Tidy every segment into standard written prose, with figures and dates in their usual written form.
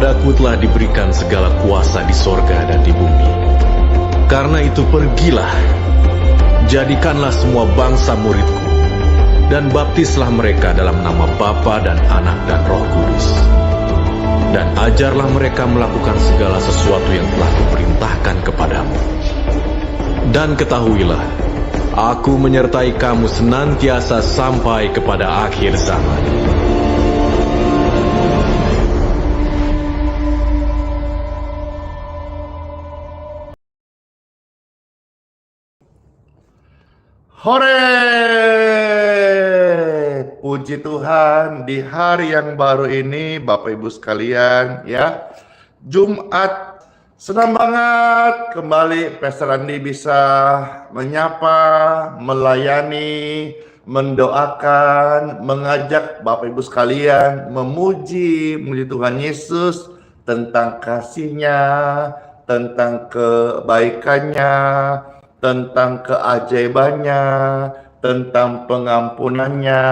Kepadaku telah diberikan segala kuasa di sorga dan di bumi. Karena itu pergilah, jadikanlah semua bangsa muridku, dan baptislah mereka dalam nama Bapa dan Anak dan Roh Kudus. Dan ajarlah mereka melakukan segala sesuatu yang telah kuperintahkan kepadamu. Dan ketahuilah, aku menyertai kamu senantiasa sampai kepada akhir zaman. Hore! Puji Tuhan, di hari yang baru ini Bapak Ibu sekalian ya, Jumat, senang banget kembali Pastor Andi bisa menyapa, melayani, mendoakan, mengajak Bapak Ibu sekalian memuji Tuhan Yesus tentang kasih-Nya, tentang kebaikannya, tentang keajaibannya, tentang pengampunannya,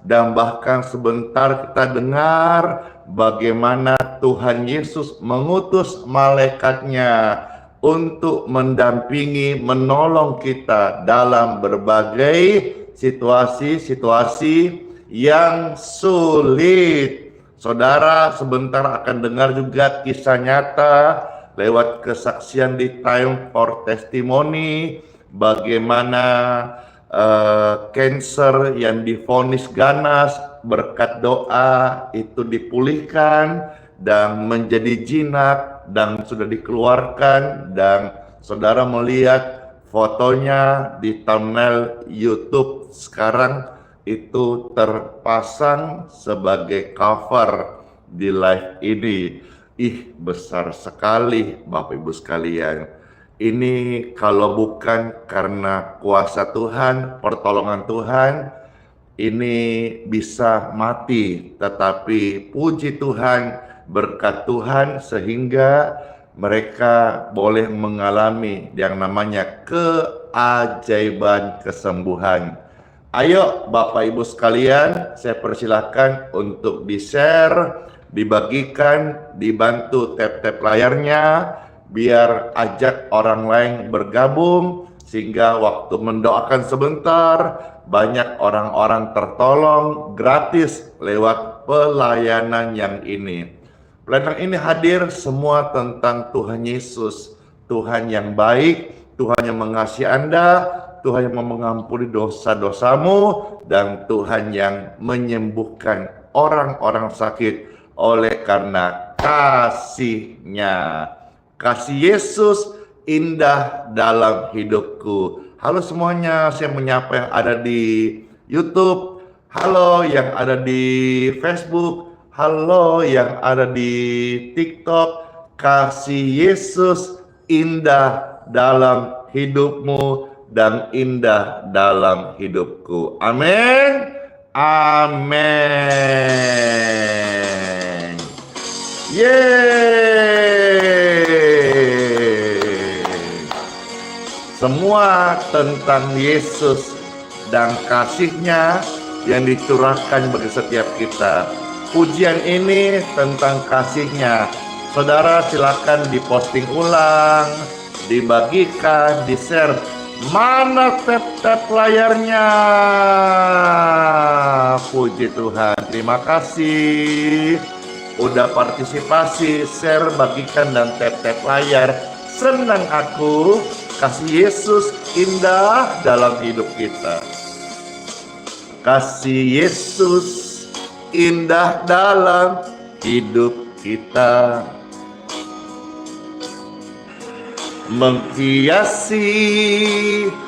dan bahkan sebentar kita dengar bagaimana Tuhan Yesus mengutus malaikatnya untuk mendampingi, menolong kita dalam berbagai situasi-situasi yang sulit. Saudara sebentar akan dengar juga kisah nyata lewat kesaksian di Time for Testimony, bagaimana cancer yang divonis ganas berkat doa itu dipulihkan dan menjadi jinak dan sudah dikeluarkan, dan saudara melihat fotonya di thumbnail YouTube sekarang itu terpasang sebagai cover di live ini. Besar sekali Bapak Ibu sekalian. Ini kalau bukan karena kuasa Tuhan, pertolongan Tuhan, ini bisa mati. Tetapi puji Tuhan, berkat Tuhan sehingga mereka boleh mengalami yang namanya keajaiban kesembuhan. Ayo Bapak Ibu sekalian, saya persilahkan untuk di-share, dibagikan, dibantu tap-tap layarnya, biar ajak orang lain bergabung, sehingga waktu mendoakan sebentar, banyak orang-orang tertolong gratis lewat pelayanan yang ini. Pelayanan ini hadir semua tentang Tuhan Yesus, Tuhan yang baik, Tuhan yang mengasihi Anda, Tuhan yang mengampuni dosa-dosamu, dan Tuhan yang menyembuhkan orang-orang sakit oleh karena kasih-Nya. Kasih Yesus indah dalam hidupku. Halo semuanya, saya menyapa yang ada di YouTube, halo yang ada di Facebook, halo yang ada di TikTok. Kasih Yesus indah dalam hidupmu dan indah dalam hidupku. Amin. Amin. Yeay. Semua tentang Yesus dan kasih-Nya yang dicurahkan bagi setiap kita. Pujian ini tentang kasih-Nya. Saudara silakan diposting ulang, dibagikan, di-share. Mana tap-tap layarnya? Puji Tuhan, terima kasih udah partisipasi, share, bagikan, dan tap-tap layar. Senang aku, kasih Yesus indah dalam hidup kita. Kasih Yesus indah dalam hidup kita, menghiasi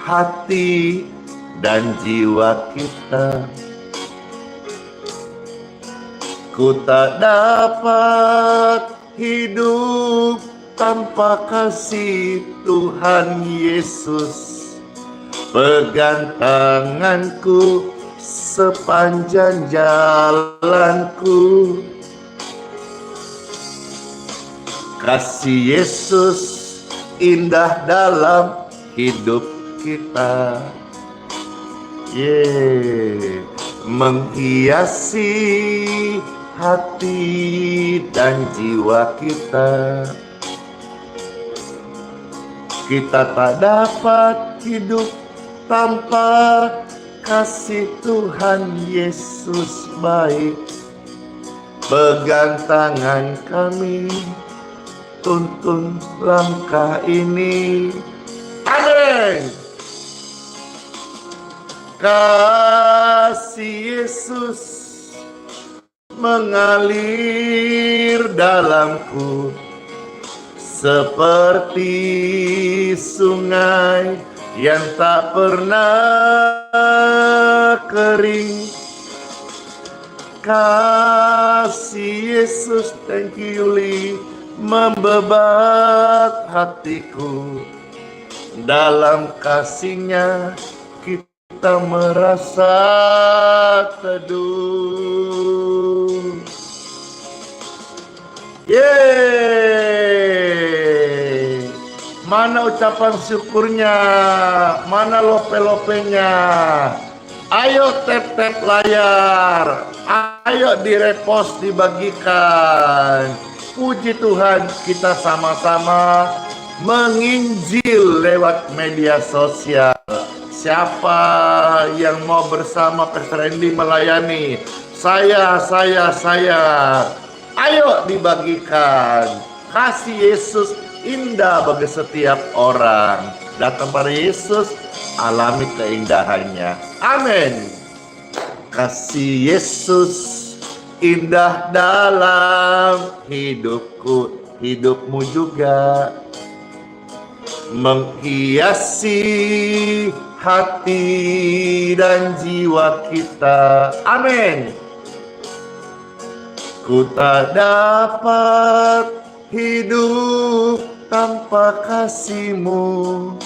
hati dan jiwa kita. Ku tak dapat hidup tanpa kasih Tuhan Yesus. Pegang tanganku sepanjang jalanku. Kasih Yesus indah dalam hidup kita. Menghiasi hati dan jiwa kita. Kita tak dapat hidup tanpa kasih Tuhan Yesus baik. Pegang tangan kami, tuntun langkah ini. Amin. Kasih Yesus mengalir dalamku seperti sungai yang tak pernah kering. Kasih Yesus, thank you Yuli, membebat hatiku. Dalam kasih-Nya kita merasa teduh. Yeay! Mana ucapan syukurnya? Mana lope-lopenya? Ayo tap-tap layar, ayo direpost, dibagikan. Puji Tuhan, kita sama-sama menginjil lewat media sosial. Siapa yang mau bersama Pastor Randy melayani? Saya. Ayo dibagikan. Kasih Yesus indah bagi setiap orang. Datang pada Yesus, alami keindahannya. Amin. Kasih Yesus indah dalam hidupku, hidupmu juga, menghiasi hati dan jiwa kita. Amin. Ku tak dapat hidup tanpa kasih-Mu,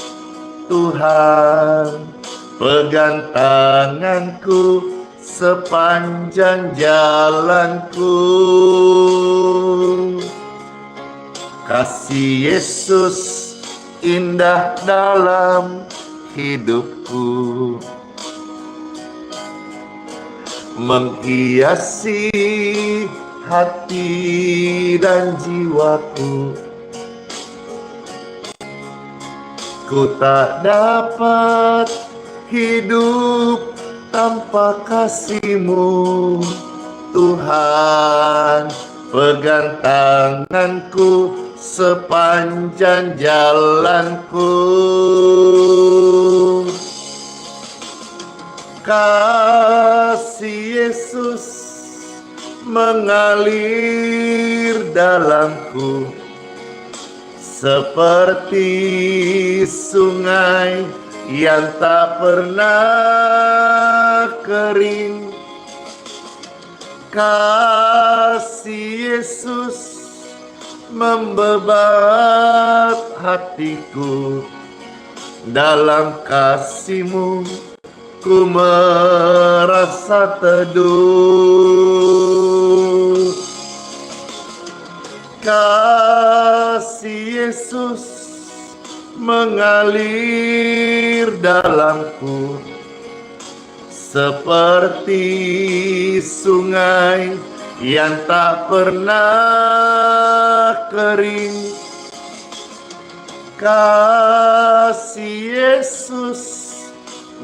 Tuhan. Pegang tanganku sepanjang jalanku. Kasih Yesus indah dalam hidupku, menghiasi hati dan jiwaku. Ku tak dapat hidup tanpa kasih-Mu, Tuhan. Pegang tanganku sepanjang jalanku. Kasih Yesus mengalir dalamku seperti sungai yang tak pernah kering. Kasih Yesus membebat hatiku. Dalam kasih-Mu ku merasa teduh. Kasih Yesus mengalir dalamku seperti sungai yang tak pernah kering. Kasih Yesus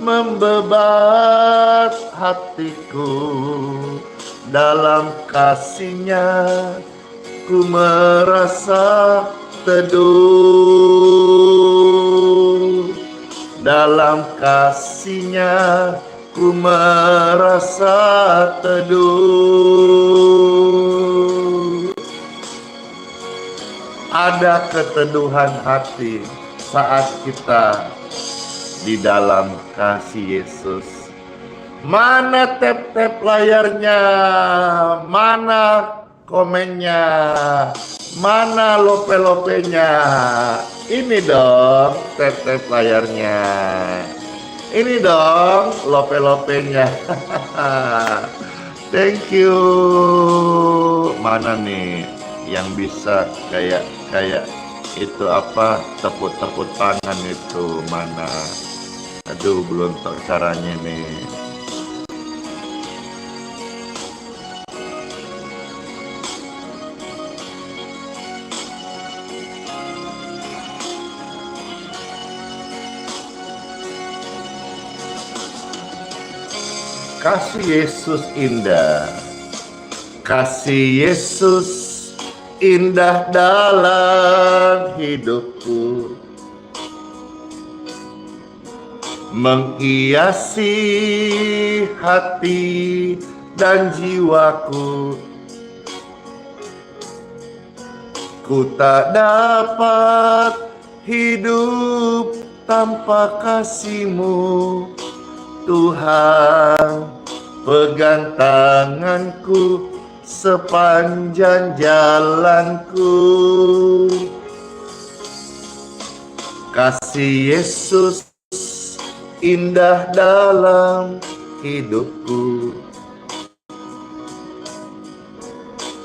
membebat hatiku. Dalam kasih-Nya ku merasa teduh. Dalam kasih-Nya ku merasa teduh. Ada keteduhan hati saat kita di dalam kasih Yesus. Mana tap-tap layarnya? Mana komennya? Mana lope-lopenya? Ini dong tap-tap layarnya. Ini dong lope-lopenya. Thank you. Mana nih yang bisa kayak itu apa, tepuk-tepuk tangan itu mana? Aduh, belum tahu caranya nih. Kasih Yesus indah, kasih Yesus indah dalam hidupku, menghiasi hati dan jiwaku. Ku tak dapat hidup tanpa kasih-Mu, Tuhan. Pegang tanganku sepanjang jalanku. Kasih Yesus indah dalam hidupku,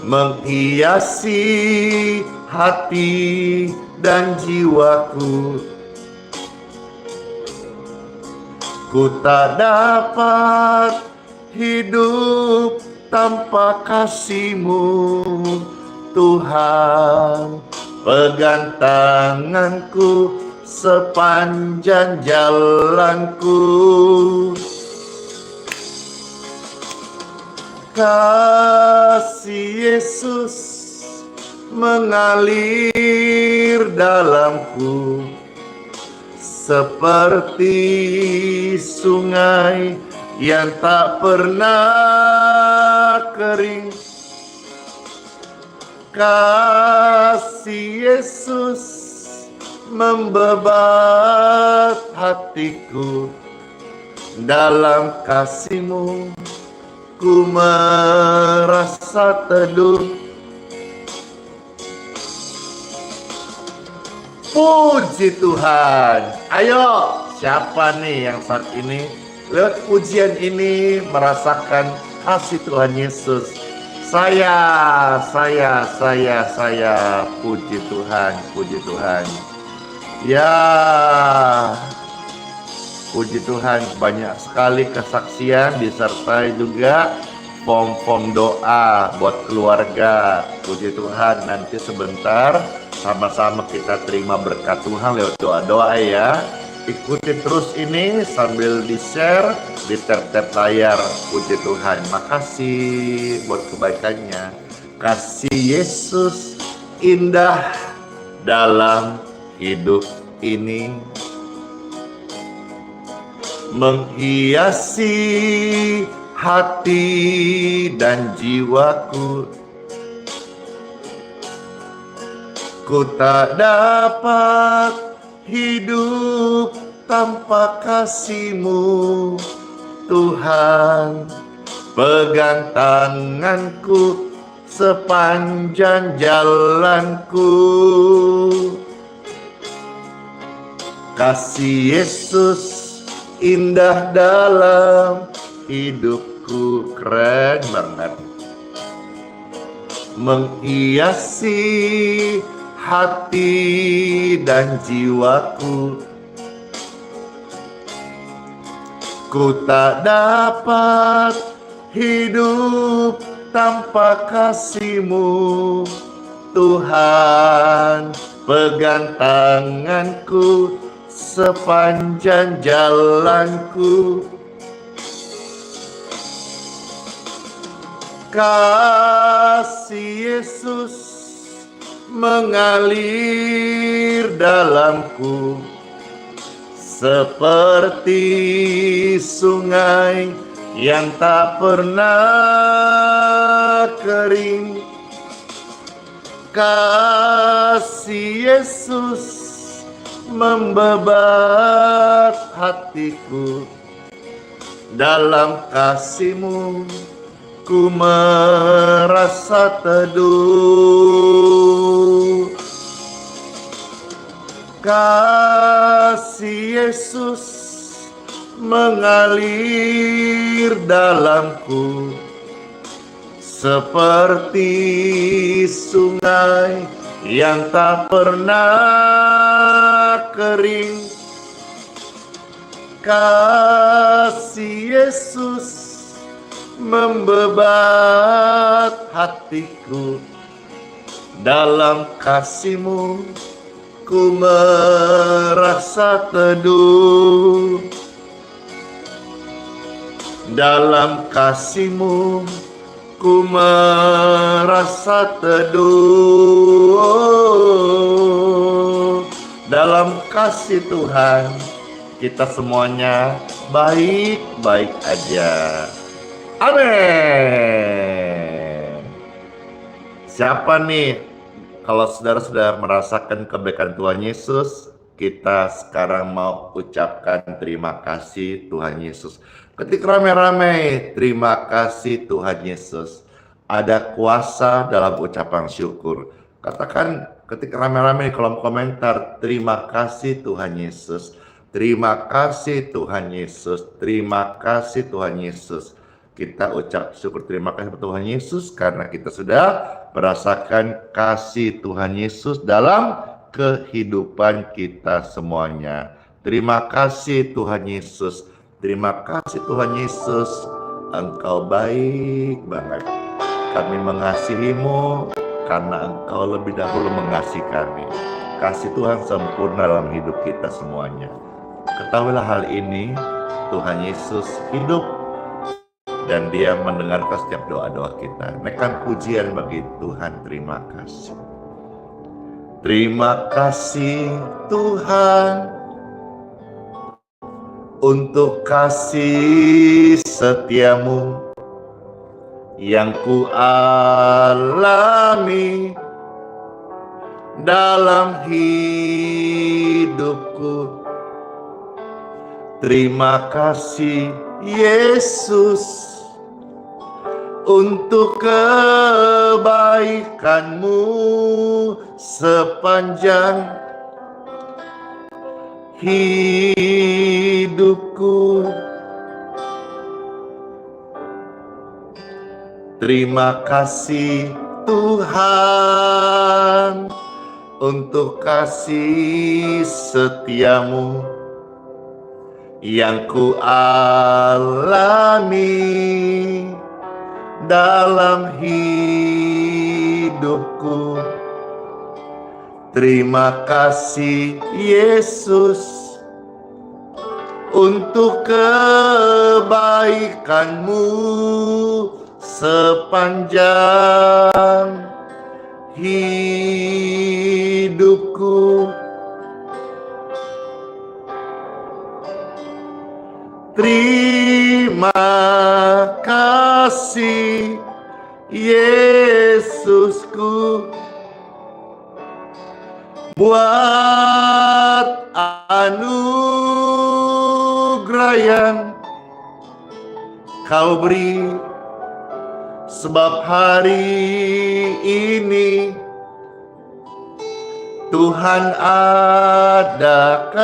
menghiasi hati dan jiwaku. Ku tak dapat hidup tanpa kasih-Mu, Tuhan. Pegang tanganku sepanjang jalanku. Kasih Yesus mengalir dalamku, seperti sungai yang tak pernah kering. Kasih Yesus membebat hatiku, dalam kasih-Mu ku merasa teduh. Puji Tuhan. Ayo, siapa nih yang saat ini lewat pujian ini merasakan kasih Tuhan Yesus? Saya. Puji Tuhan, puji Tuhan. Ya, puji Tuhan, banyak sekali kesaksian disertai juga form-form doa buat keluarga. Puji Tuhan, nanti sebentar sama-sama kita terima berkat Tuhan lewat doa-doa ya. Ikuti terus ini sambil di-share di tab-tab layar. Puji Tuhan, makasih buat kebaikannya. Kasih Yesus indah dalam hidup ini, menghiasi hati dan jiwaku. Ku tak dapat hidup tanpa kasih-Mu, Tuhan. Pegang tanganku sepanjang jalanku. Kasih Yesus indah dalam hidupku. Keren banget. Menghiasi hati dan jiwaku. Ku tak dapat hidup tanpa kasih-Mu, Tuhan. Pegang tanganku sepanjang jalanku. Kasih Yesus mengalir dalamku, seperti sungai yang tak pernah kering. Kasih Yesus membebat hatiku, dalam kasih-Mu ku merasa teduh. Kasih Yesus mengalir dalamku, seperti sungai yang tak pernah kering. Kasih Yesus membebat hatiku, dalam kasih-Mu ku merasa teduh. dalam kasih-Mu ku merasa teduh. Dalam kasih Tuhan kita semuanya baik-baik aja. Amin. Siapa nih kalau saudara-saudara merasakan kebaikan Tuhan Yesus, kita sekarang mau ucapkan terima kasih Tuhan Yesus. Ketik rame-rame, terima kasih Tuhan Yesus. Ada kuasa dalam ucapan syukur. Katakan, ketik rame-rame di kolom komentar, terima kasih Tuhan Yesus. Terima kasih Tuhan Yesus. Terima kasih Tuhan Yesus. Kita ucap syukur terima kasih Tuhan Yesus karena kita sudah merasakan kasih Tuhan Yesus dalam kehidupan kita semuanya. Terima kasih Tuhan Yesus. Terima kasih Tuhan Yesus. Engkau baik banget. Kami mengasihi-Mu karena Engkau lebih dahulu mengasihi kami. Kasih Tuhan sempurna dalam hidup kita semuanya. Ketahuilah hal ini, Tuhan Yesus hidup dan Dia mendengarkan setiap doa-doa kita. Naikkan pujian bagi Tuhan, terima kasih. Terima kasih Tuhan untuk kasih setia-Mu yang ku alami dalam hidupku. Terima kasih Yesus untuk kebaikan-Mu sepanjang hidupku. Terima kasih Tuhan untuk kasih setia-Mu yang ku alami dalam hidupku. Terima kasih Yesus untuk kebaikan-Mu sepanjang hidupku. Terima kasih Yesusku buat anugerah yang Kau beri, sebab hari ini Tuhan adakan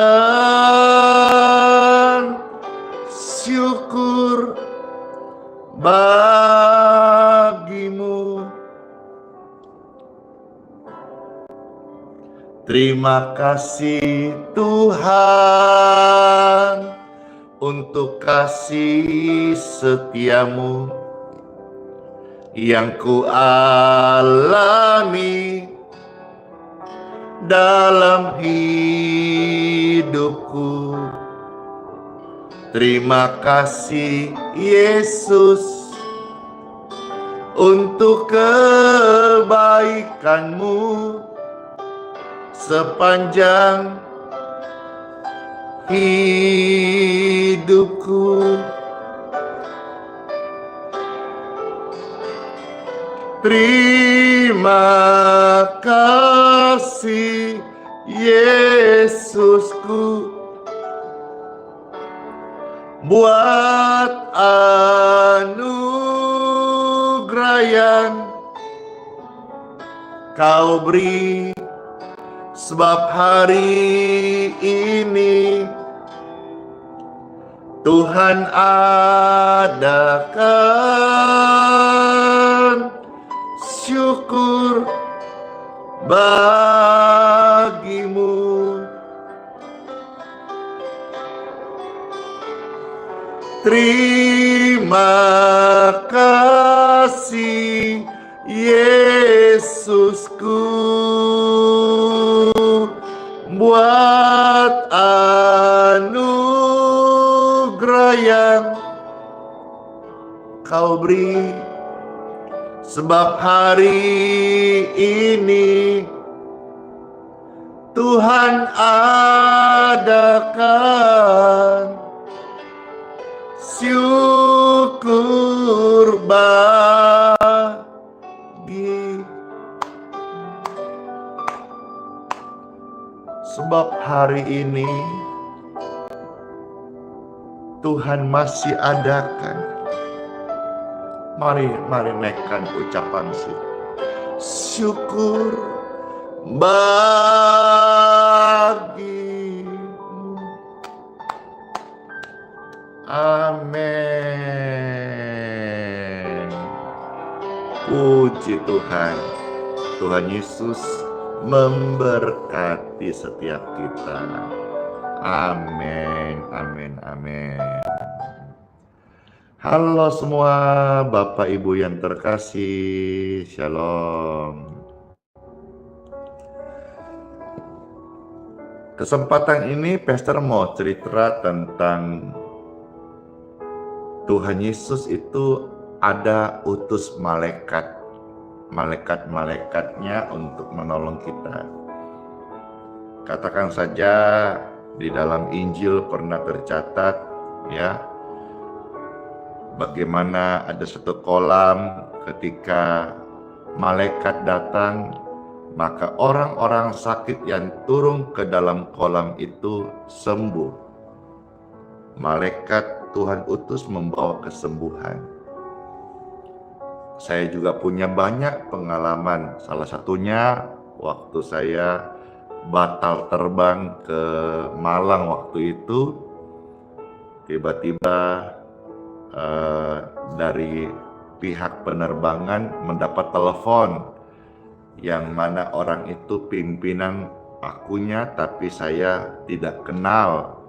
syukur bagi-Mu. Terima kasih Tuhan untuk kasih setia-Mu yang ku alami dalam hidupku. Terima kasih Yesus untuk kebaikan-Mu sepanjang hidupku. Terima kasih Yesusku buat anugerah yang Kau beri, sebab hari ini Tuhan adakan syukur bagi-Mu. Terima kasih Yesusku buat anugerah yang Engkau beri. Sebab hari ini Tuhan adakan syukur bagi. Sebab hari ini Tuhan masih adakan. Mari naikkan ucapan syukur bagimu. Amin. Puji Tuhan. Tuhan Yesus memberkati setiap kita. Amin, amin, amin. Halo semua Bapak Ibu yang terkasih, Shalom. Kesempatan ini Pastor mau cerita tentang Tuhan Yesus itu ada utus malaikat-malaikatnya untuk menolong kita. Katakan saja di dalam Injil pernah tercatat ya, bagaimana ada satu kolam ketika malaikat datang, maka orang-orang sakit yang turun ke dalam kolam itu sembuh. Malaikat Tuhan utus membawa kesembuhan. Saya juga punya banyak pengalaman. Salah satunya waktu saya batal terbang ke Malang waktu itu, tiba-tiba dari pihak penerbangan mendapat telepon yang mana orang itu pimpinan akunya tapi saya tidak kenal.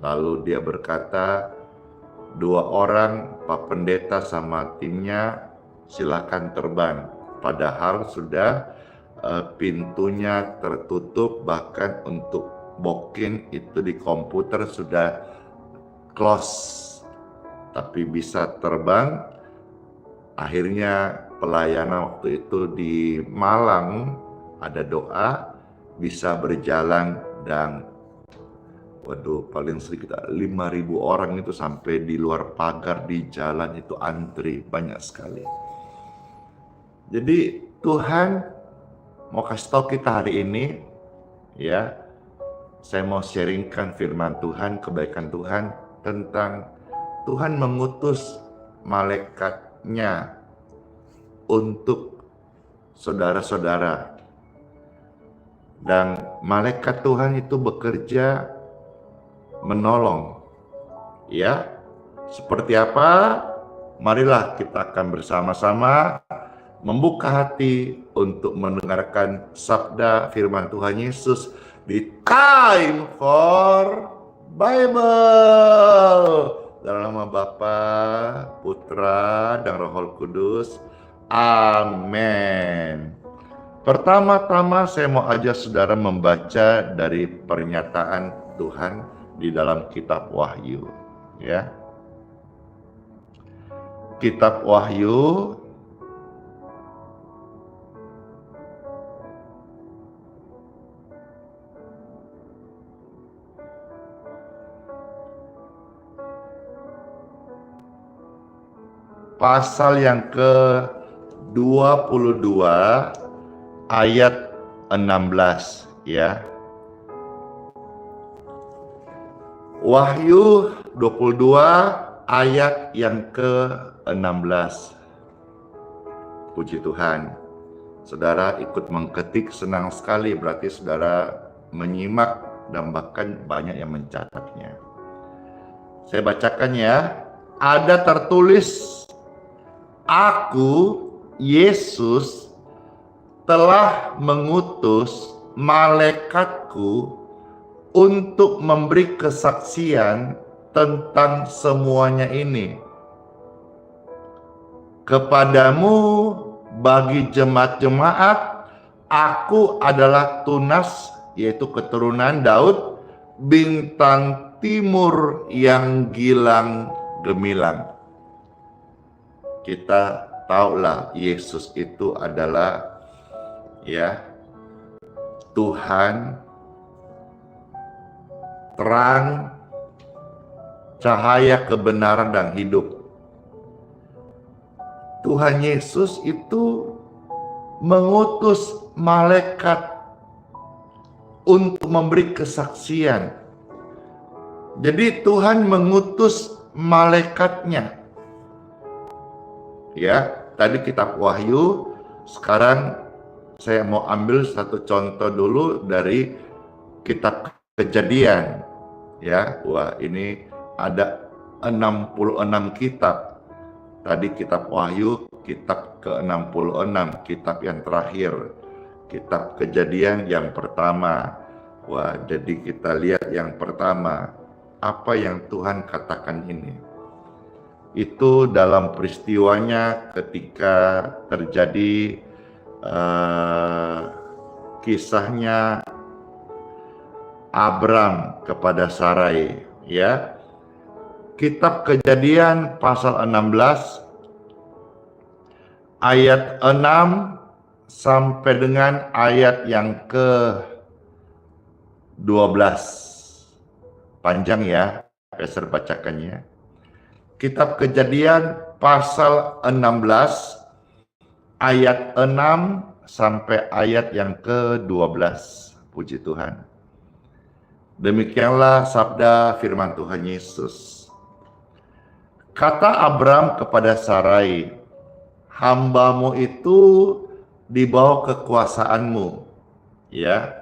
Lalu dia berkata, 2 orang Pak Pendeta sama timnya silakan terbang. Padahal sudah pintunya tertutup, bahkan untuk booking itu di komputer sudah close. Tapi bisa terbang. Akhirnya pelayanan waktu itu di Malang ada doa bisa berjalan, dan paling sedikit 5.000 orang itu sampai di luar pagar di jalan itu antri banyak sekali. Jadi Tuhan mau kasih tahu kita hari ini ya, saya mau sharingkan firman Tuhan, kebaikan Tuhan tentang Tuhan mengutus malaikatnya untuk saudara-saudara. Dan malaikat Tuhan itu bekerja menolong. Ya, seperti apa? Marilah kita akan bersama-sama membuka hati untuk mendengarkan sabda firman Tuhan Yesus di Time for Bible. Dalam nama Bapa, Putra, dan Roh Kudus. Amin. Pertama-tama saya mau ajak saudara membaca dari pernyataan Tuhan di dalam kitab Wahyu. Ya. Kitab Wahyu pasal yang ke-22 ayat 16 ya. Wahyu 22 ayat yang ke-16. Puji Tuhan. Saudara ikut mengketik, senang sekali, berarti saudara menyimak dan bahkan banyak yang mencatatnya. Saya bacakan ya. Ada tertulis, Aku, Yesus, telah mengutus malaikatku untuk memberi kesaksian tentang semuanya ini kepadamu bagi jemaat-jemaat. Aku adalah Tunas, yaitu keturunan Daud, bintang timur yang gilang gemilang. kita tahulah Yesus itu adalah ya Tuhan, terang, cahaya kebenaran dan hidup. Tuhan Yesus itu mengutus malaikat untuk memberi kesaksian. Jadi Tuhan mengutus malaikatnya. Ya, tadi kitab Wahyu, sekarang saya mau ambil satu contoh dulu dari kitab Kejadian. Ya, wah ini ada 66 kitab. Tadi kitab Wahyu, kitab ke-66, kitab yang terakhir. Kitab Kejadian yang pertama. Wah, jadi kita lihat yang pertama. Apa yang Tuhan katakan ini? Itu dalam peristiwanya ketika terjadi kisahnya Abram kepada Sarai, ya. Kitab Kejadian pasal 16 ayat 6 sampai dengan ayat yang ke-12. Panjang ya, Pastor bacakannya. Kitab Kejadian pasal 16 ayat 6 sampai ayat yang ke-12. Puji Tuhan. Demikianlah sabda firman Tuhan Yesus. Kata Abram kepada Sarai, hambamu itu di bawah kekuasaanmu, ya.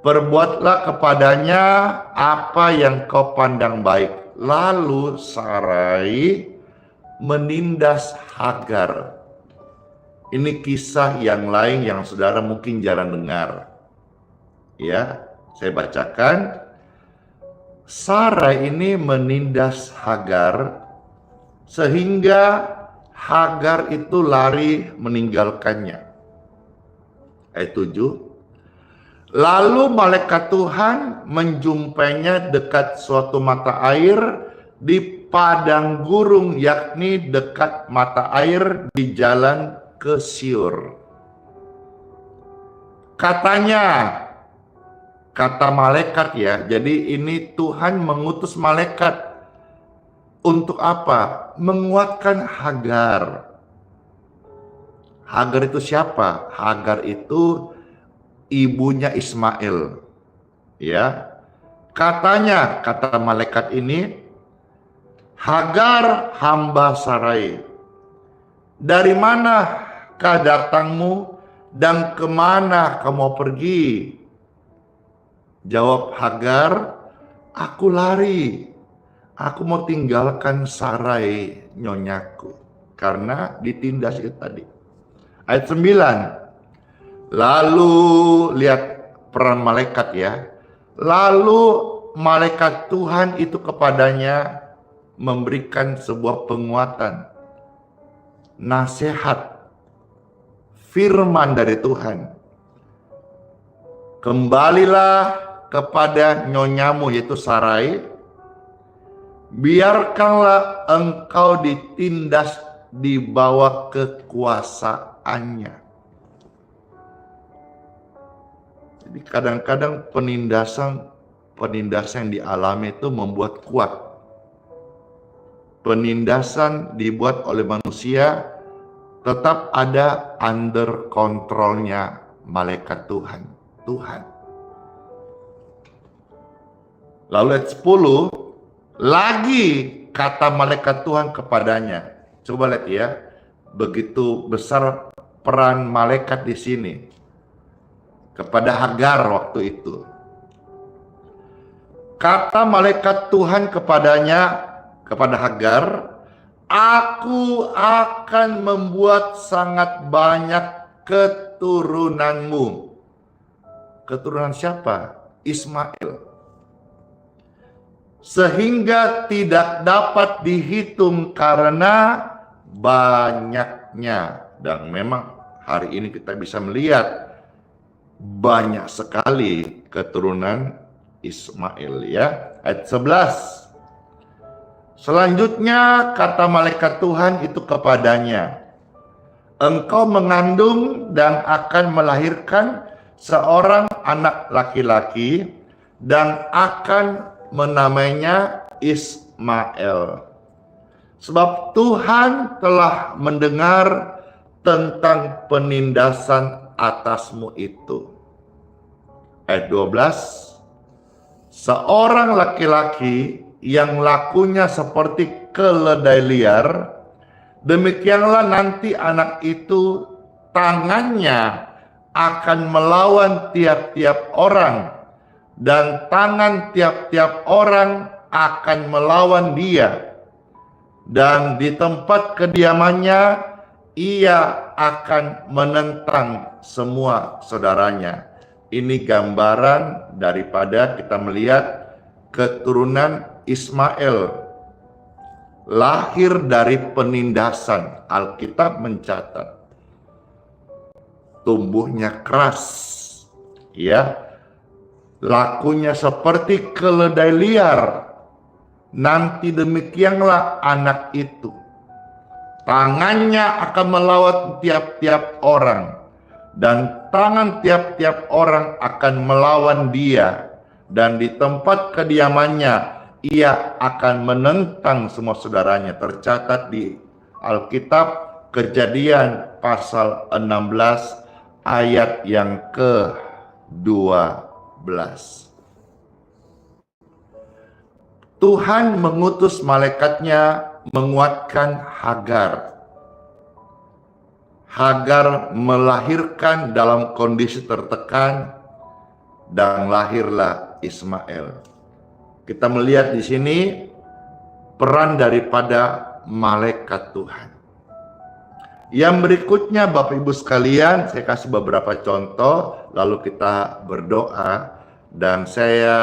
Perbuatlah kepadanya apa yang kau pandang baik. Lalu Sarai menindas Hagar. Ini kisah yang lain yang saudara mungkin jarang dengar. Ya, saya bacakan. Sarai ini menindas Hagar sehingga Hagar itu lari meninggalkannya. Ayat 7. Lalu malaikat Tuhan menjumpainya dekat suatu mata air di padang gurun, yakni dekat mata air di jalan ke Syur. Katanya, kata malaikat ya, jadi ini Tuhan mengutus malaikat untuk apa? Menguatkan Hagar. Hagar itu siapa? Hagar itu ibunya Ismail, ya. Katanya, kata malaikat ini, Hagar hamba Sarai, dari manakah datangmu dan kemana kamu pergi? Jawab Hagar, aku lari, aku mau tinggalkan Sarai nyonyaku, karena ditindas itu tadi. Ayat 9. Lalu lihat peran malaikat ya. Lalu malaikat Tuhan itu kepadanya memberikan sebuah penguatan, nasihat, firman dari Tuhan. Kembalilah kepada nyonyamu yaitu Sarai. Biarkanlah engkau ditindas di bawah kekuasaannya. Jadi kadang-kadang penindasan yang dialami itu membuat kuat. Penindasan dibuat oleh manusia tetap ada under kontrolnya malaikat Tuhan. Lalu ayat 10, lagi kata malaikat Tuhan kepadanya. Coba lihat ya, begitu besar peran malaikat di sini kepada Hagar waktu itu. Kata malaikat Tuhan kepada Hagar, aku akan membuat sangat banyak keturunanmu. Keturunan siapa? Ismail. Sehingga tidak dapat dihitung karena banyaknya. Dan memang hari ini kita bisa melihat banyak sekali keturunan Ismail ya. Ayat 11. Selanjutnya kata malaikat Tuhan itu kepadanya, engkau mengandung dan akan melahirkan seorang anak laki-laki dan akan menamainya Ismail. Sebab Tuhan telah mendengar tentang penindasan atasmu itu. Ayat 12, seorang laki-laki yang lakunya seperti keledai liar, demikianlah nanti anak itu tangannya akan melawan tiap-tiap orang, dan tangan tiap-tiap orang akan melawan dia, dan di tempat kediamannya ia akan menentang semua saudaranya. Ini gambaran daripada kita melihat keturunan Ismail lahir dari penindasan. Alkitab mencatat tumbuhnya keras, ya, lakunya seperti keledai liar. Nanti demikianlah anak itu, tangannya akan melawan tiap-tiap orang, dan tangan tiap-tiap orang akan melawan dia, dan di tempat kediamannya ia akan menentang semua saudaranya. Tercatat di Alkitab Kejadian pasal 16 ayat yang ke-12. Tuhan mengutus malaikatnya menguatkan Hagar. Hagar melahirkan dalam kondisi tertekan dan lahirlah Ismail. Kita melihat di sini peran daripada malaikat Tuhan. Yang berikutnya Bapak Ibu sekalian, saya kasih beberapa contoh lalu kita berdoa, dan saya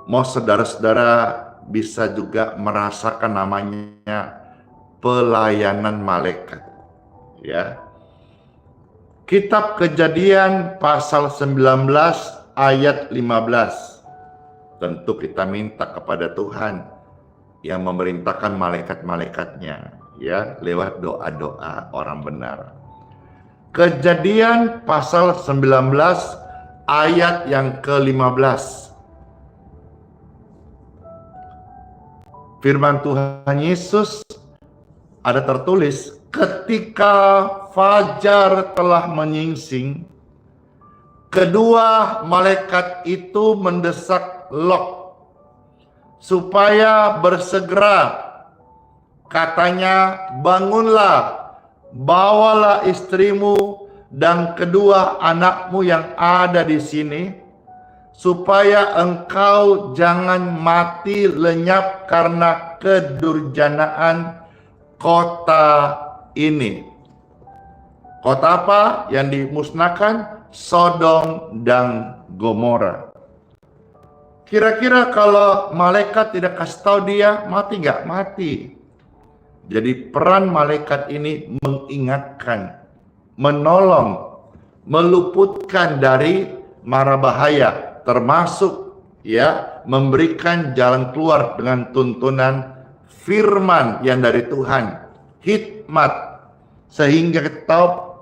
mau saudara-saudara bisa juga merasakan namanya pelayanan malaikat, ya. Kitab Kejadian pasal 19 ayat 15. Tentu kita minta kepada Tuhan yang memerintahkan malaikat-malaikatnya, ya, lewat doa-doa orang benar. Kejadian pasal 19 ayat yang ke-15. Firman Tuhan Yesus ada tertulis, ketika fajar telah menyingsing, kedua malaikat itu mendesak Lot supaya bersegera. Katanya, bangunlah, bawalah istrimu dan kedua anakmu yang ada di sini, supaya engkau jangan mati lenyap karena kedurjanaan kota ini. Kota apa yang dimusnahkan? Sodom dan Gomora. Kira-kira kalau malaikat tidak kasih tahu dia, mati nggak? Mati. Jadi peran malaikat ini mengingatkan, menolong, meluputkan dari mara bahaya, termasuk ya memberikan jalan keluar dengan tuntunan firman yang dari Tuhan, hikmat, sehingga kita tahu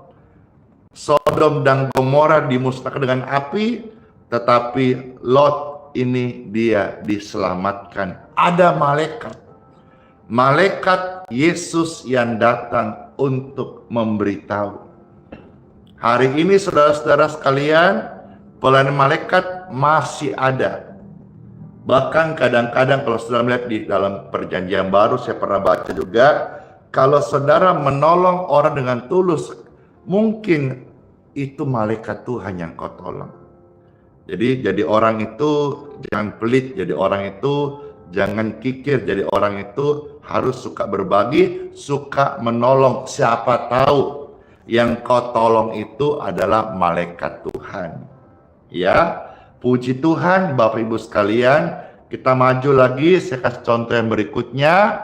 Sodom dan Gomora dimusnahkan dengan api, tetapi Lot ini dia diselamatkan. Ada malaikat Yesus yang datang untuk memberitahu. Hari ini saudara-saudara sekalian, pelayanan malaikat masih ada. Bahkan kadang-kadang kalau saudara melihat di dalam perjanjian baru, saya pernah baca juga, kalau saudara menolong orang dengan tulus, mungkin itu malaikat Tuhan yang kau tolong. Jadi orang itu jangan pelit, jadi orang itu jangan kikir, jadi orang itu harus suka berbagi, suka menolong. Siapa tahu yang kau tolong itu adalah malaikat Tuhan. Ya, puji Tuhan Bapak Ibu sekalian. Kita maju lagi, saya kasih contoh yang berikutnya.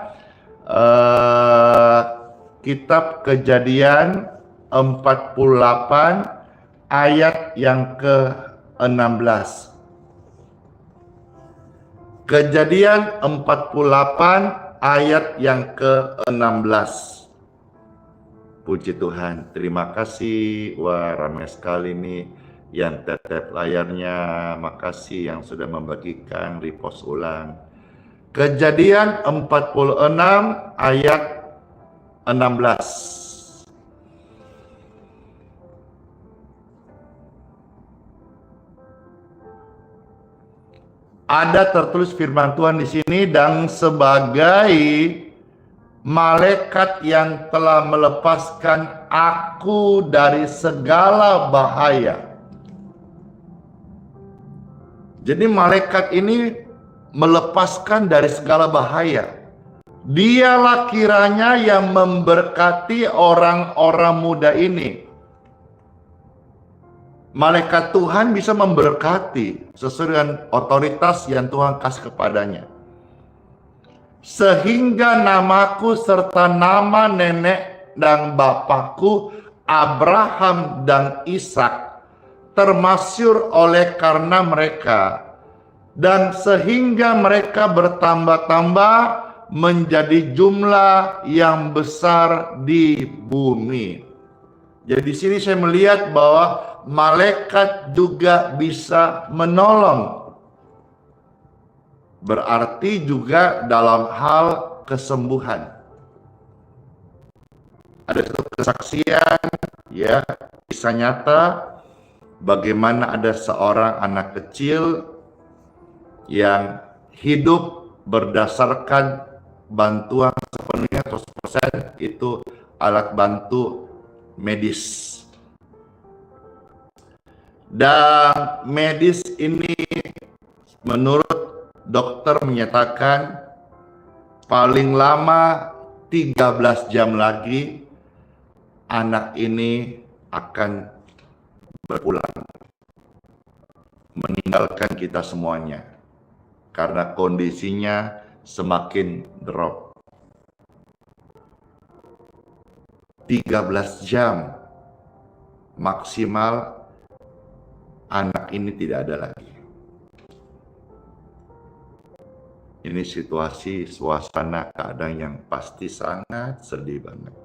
Kitab Kejadian 48 ayat yang ke-16. Kejadian 48 ayat yang ke-16. Puji Tuhan, terima kasih. Wah, ramai sekali nih yang tap layarnya. Makasih yang sudah membagikan, repost ulang. Kejadian 46 ayat 16. Ada tertulis firman Tuhan di sini, dan sebagai malaikat yang telah melepaskan aku dari segala bahaya. Jadi malaikat ini melepaskan dari segala bahaya. Dialah kiranya yang memberkati orang-orang muda ini. Malaikat Tuhan bisa memberkati sesuai dengan otoritas yang Tuhan kasih kepadanya. Sehingga namaku serta nama nenek dan bapakku Abraham dan Ishak termasyhur oleh karena mereka, dan sehingga mereka bertambah-tambah menjadi jumlah yang besar di bumi. Jadi di sini saya melihat bahwa malaikat juga bisa menolong. Berarti juga dalam hal kesembuhan. Ada satu kesaksian, ya, kisah nyata bagaimana ada seorang anak kecil yang hidup berdasarkan bantuan sepenuhnya 100% itu alat bantu medis. Dan medis ini menurut dokter menyatakan paling lama 13 jam lagi anak ini akan berpulang, meninggalkan kita semuanya karena kondisinya semakin drop. 13 jam maksimal anak ini tidak ada lagi. Ini situasi, suasana, keadaan yang pasti sangat sedih banget.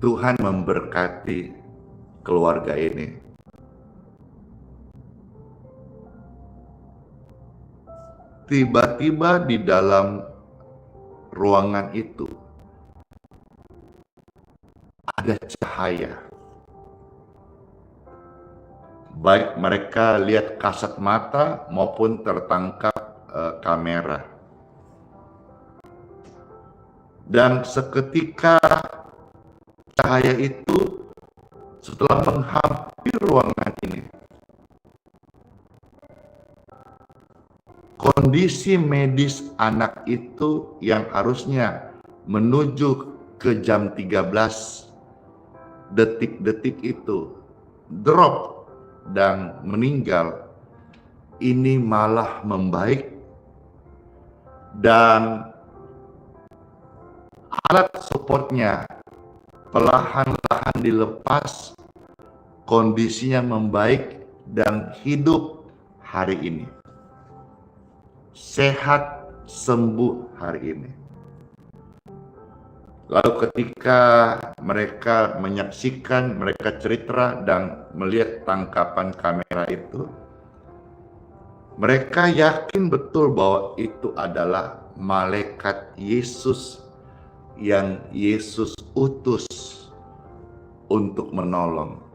Tuhan memberkati keluarga ini. Tiba-tiba di dalam ruangan itu ada cahaya. Baik mereka lihat kasat mata maupun tertangkap kamera. Dan seketika cahaya itu setelah menghampiri ruangan ini, kondisi medis anak itu yang harusnya menuju ke jam 13, detik-detik itu drop dan meninggal, ini malah membaik dan alat supportnya perlahan-lahan dilepas, kondisinya membaik dan hidup hari ini. Sehat, sembuh hari ini. Lalu ketika mereka menyaksikan, mereka cerita dan melihat tangkapan kamera itu, mereka yakin betul bahwa itu adalah malaikat Yesus yang Yesus utus untuk menolong.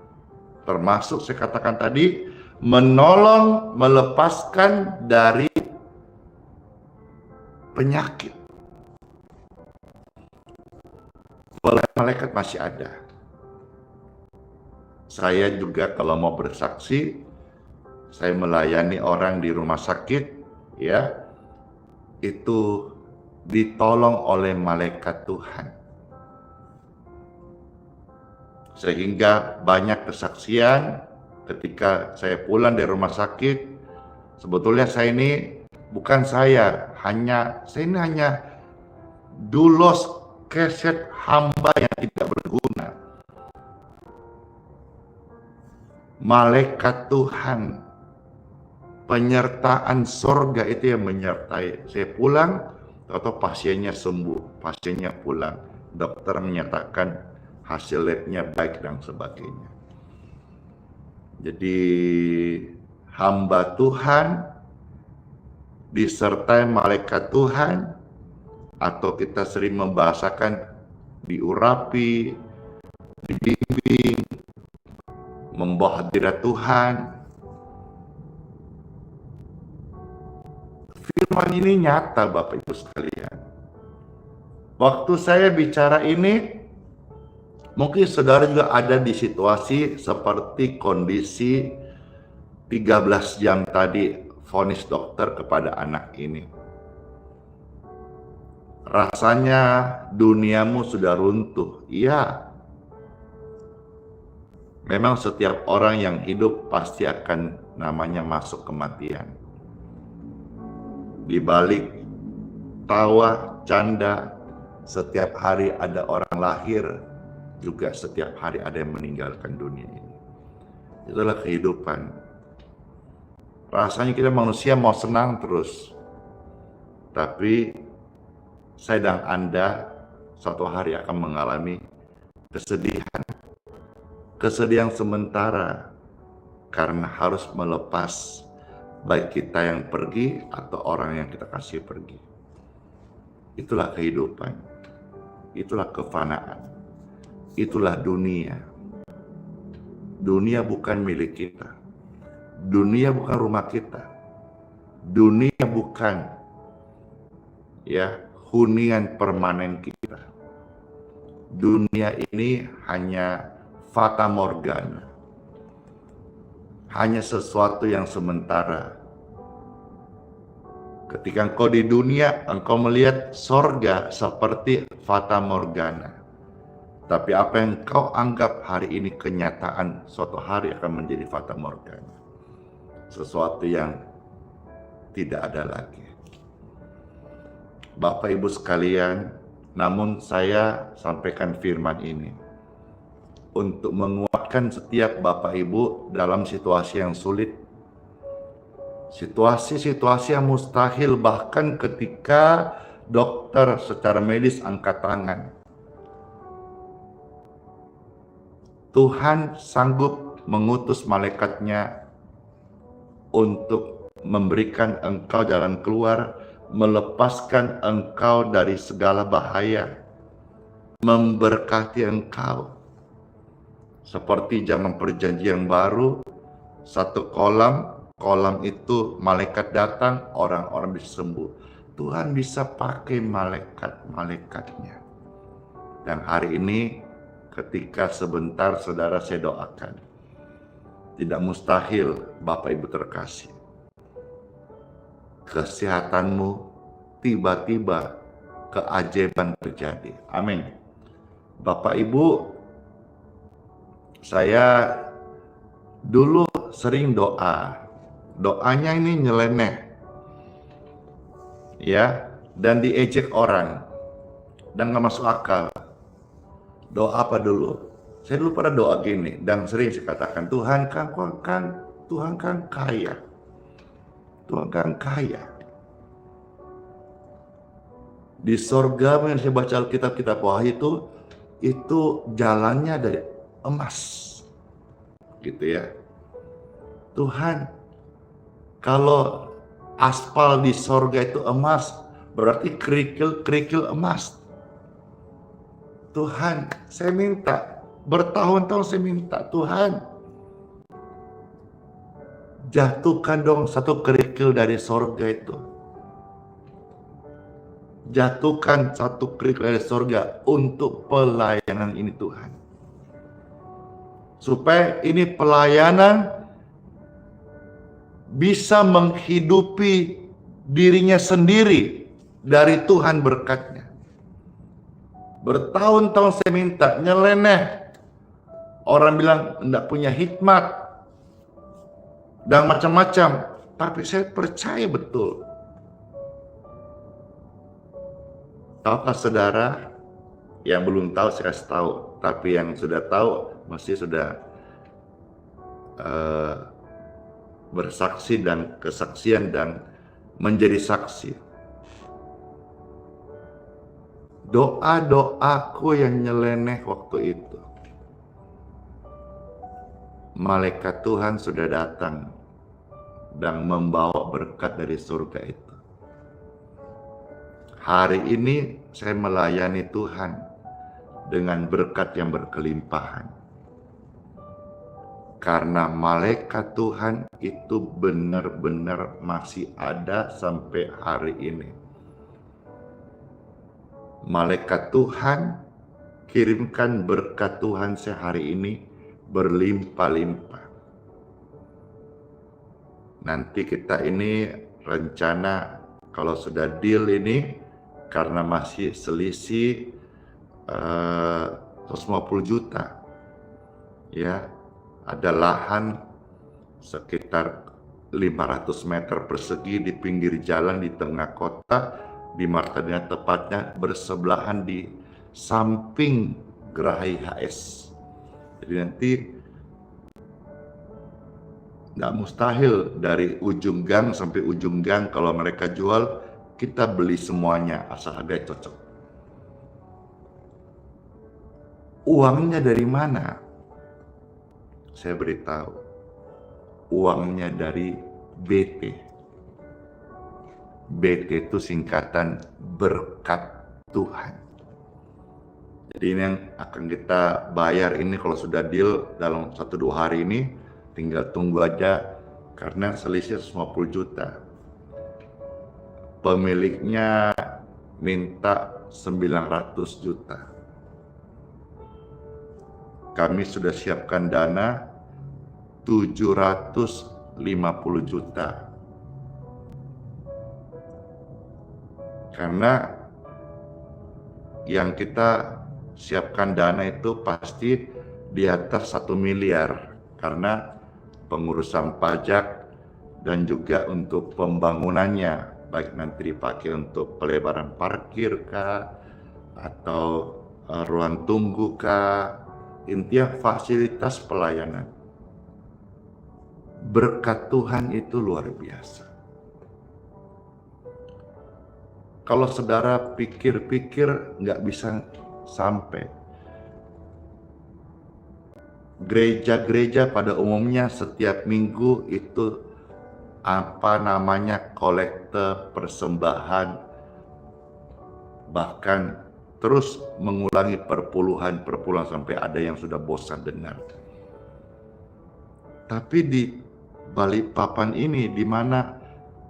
Termasuk saya katakan tadi, menolong, melepaskan dari penyakit. Malaikat masih ada. Saya juga kalau mau bersaksi, saya melayani orang di rumah sakit, ya, itu ditolong oleh malaikat Tuhan. Sehingga banyak kesaksian ketika saya pulang dari rumah sakit, sebetulnya saya ini bukan saya ini hanya dulos keset hamba yang tidak berguna. malaikat Tuhan, penyertaan sorga itu yang menyertai. Saya pulang, atau pasiennya sembuh, pasiennya pulang, dokter menyatakan hasil labnya baik dan sebagainya. Jadi hamba Tuhan disertai malaikat Tuhan, atau kita sering membahasakan diurapi, dibimbing, membawa hadirat Tuhan. Firman ini nyata Bapak Ibu sekalian. Waktu saya bicara ini, mungkin saudara juga ada di situasi seperti kondisi 13 jam tadi vonis dokter kepada anak ini. Rasanya duniamu sudah runtuh. Iya. Memang setiap orang yang hidup pasti akan namanya masuk kematian. Di balik tawa, canda, setiap hari ada orang lahir, juga setiap hari ada yang meninggalkan dunia ini. Itulah kehidupan. Rasanya kita manusia mau senang terus. Tapi saya dan Anda suatu hari akan mengalami kesedihan. Kesedihan sementara karena harus melepas baik kita yang pergi atau orang yang kita kasih pergi. Itulah kehidupan. Itulah kefanaan. Itulah dunia. Dunia bukan milik kita. Dunia bukan rumah kita. Dunia bukan hunian permanen kita. Dunia ini hanya fata morgana. Hanya sesuatu yang sementara. Ketika engkau di dunia, engkau melihat sorga seperti fata morgana. Tapi apa yang kau anggap hari ini kenyataan, suatu hari akan menjadi fata morgana. Sesuatu yang tidak ada lagi. Bapak Ibu sekalian, namun saya sampaikan firman ini untuk menguatkan setiap Bapak Ibu dalam situasi yang sulit, situasi-situasi yang mustahil, bahkan ketika dokter secara medis angkat tangan. Tuhan sanggup mengutus malaikatnya untuk memberikan engkau jalan keluar, melepaskan engkau dari segala bahaya, memberkati engkau. Seperti zaman perjanjian baru, satu kolam itu malaikat datang, orang-orang bisa sembuh. Tuhan bisa pakai malaikat-malaikatnya. Dan hari ini ketika sebentar saudara saya doakan, tidak mustahil Bapak Ibu terkasih, kesehatanmu tiba-tiba keajaiban terjadi. Amin. Bapak Ibu, saya dulu sering doanya ini nyeleneh, dan diejek orang, dan nggak masuk akal. Doa apa dulu? Saya dulu pada doa gini, dan sering saya katakan, Tuhan kan kaya. Tuhan kan kaya. Di sorga yang saya baca Alkitab Wahyu itu jalannya dari emas. Gitu ya. Tuhan, kalau aspal di sorga itu emas, berarti kerikil emas. Tuhan, saya minta, bertahun-tahun saya minta, Tuhan, jatuhkan dong satu kerikil dari sorga itu. Jatuhkan satu kerikil dari sorga untuk pelayanan ini Tuhan. Supaya ini pelayanan bisa menghidupi dirinya sendiri dari Tuhan berkatnya. Bertahun-tahun saya minta, nyeleneh. Orang bilang enggak punya hikmat dan macam-macam, tapi saya percaya betul. Tahukah saudara, yang belum tahu saya kasih tahu, tapi yang sudah tahu mesti sudah eh, bersaksi dan kesaksian dan menjadi saksi. Doa-doaku yang nyeleneh waktu itu, malaikat Tuhan sudah datang dan membawa berkat dari surga itu. Hari ini saya melayani Tuhan dengan berkat yang berkelimpahan. Karena malaikat Tuhan itu benar-benar masih ada sampai hari ini. Malaikat Tuhan kirimkan berkat Tuhan sehari ini berlimpah-limpah. Nanti kita ini rencana kalau sudah deal ini, karena masih selisih 150 juta, ya, ada lahan sekitar 500 meter persegi di pinggir jalan di tengah kota, di Martadina, tepatnya bersebelahan di samping Geraha IHS. Jadi nanti nggak mustahil dari ujung gang sampai ujung gang kalau mereka jual, kita beli semuanya asal harga cocok. Uangnya dari mana? Saya beritahu, uangnya dari BT. BT itu singkatan berkat Tuhan. Jadi ini yang akan kita bayar ini kalau sudah deal dalam 1-2 hari ini, tinggal tunggu aja karena selisih 150 juta. Pemiliknya minta 900 juta. Kami sudah siapkan dana 750 juta. Karena yang kita siapkan dana itu pasti di atas 1 miliar. Karena pengurusan pajak dan juga untuk pembangunannya, baik nanti dipakai untuk pelebaran parkir kah, atau ruang tunggu kah, intinya fasilitas pelayanan. Berkat Tuhan itu luar biasa. Kalau saudara pikir-pikir nggak bisa sampai. Gereja-gereja pada umumnya setiap minggu itu kolekte persembahan, bahkan terus mengulangi perpuluhan sampai ada yang sudah bosan dengar. Tapi di Balikpapan ini, di mana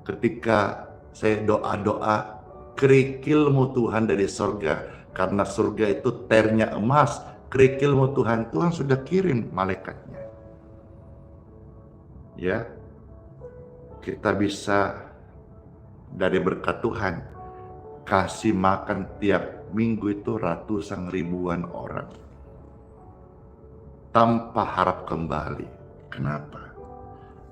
ketika saya doa-doa, kerikilmu Tuhan dari surga, karena surga itu ternya emas, kerikilmu Tuhan, Tuhan sudah kirim malaikatnya. Ya, kita bisa dari berkat Tuhan kasih makan tiap minggu itu ratusan ribuan orang tanpa harap kembali. Kenapa?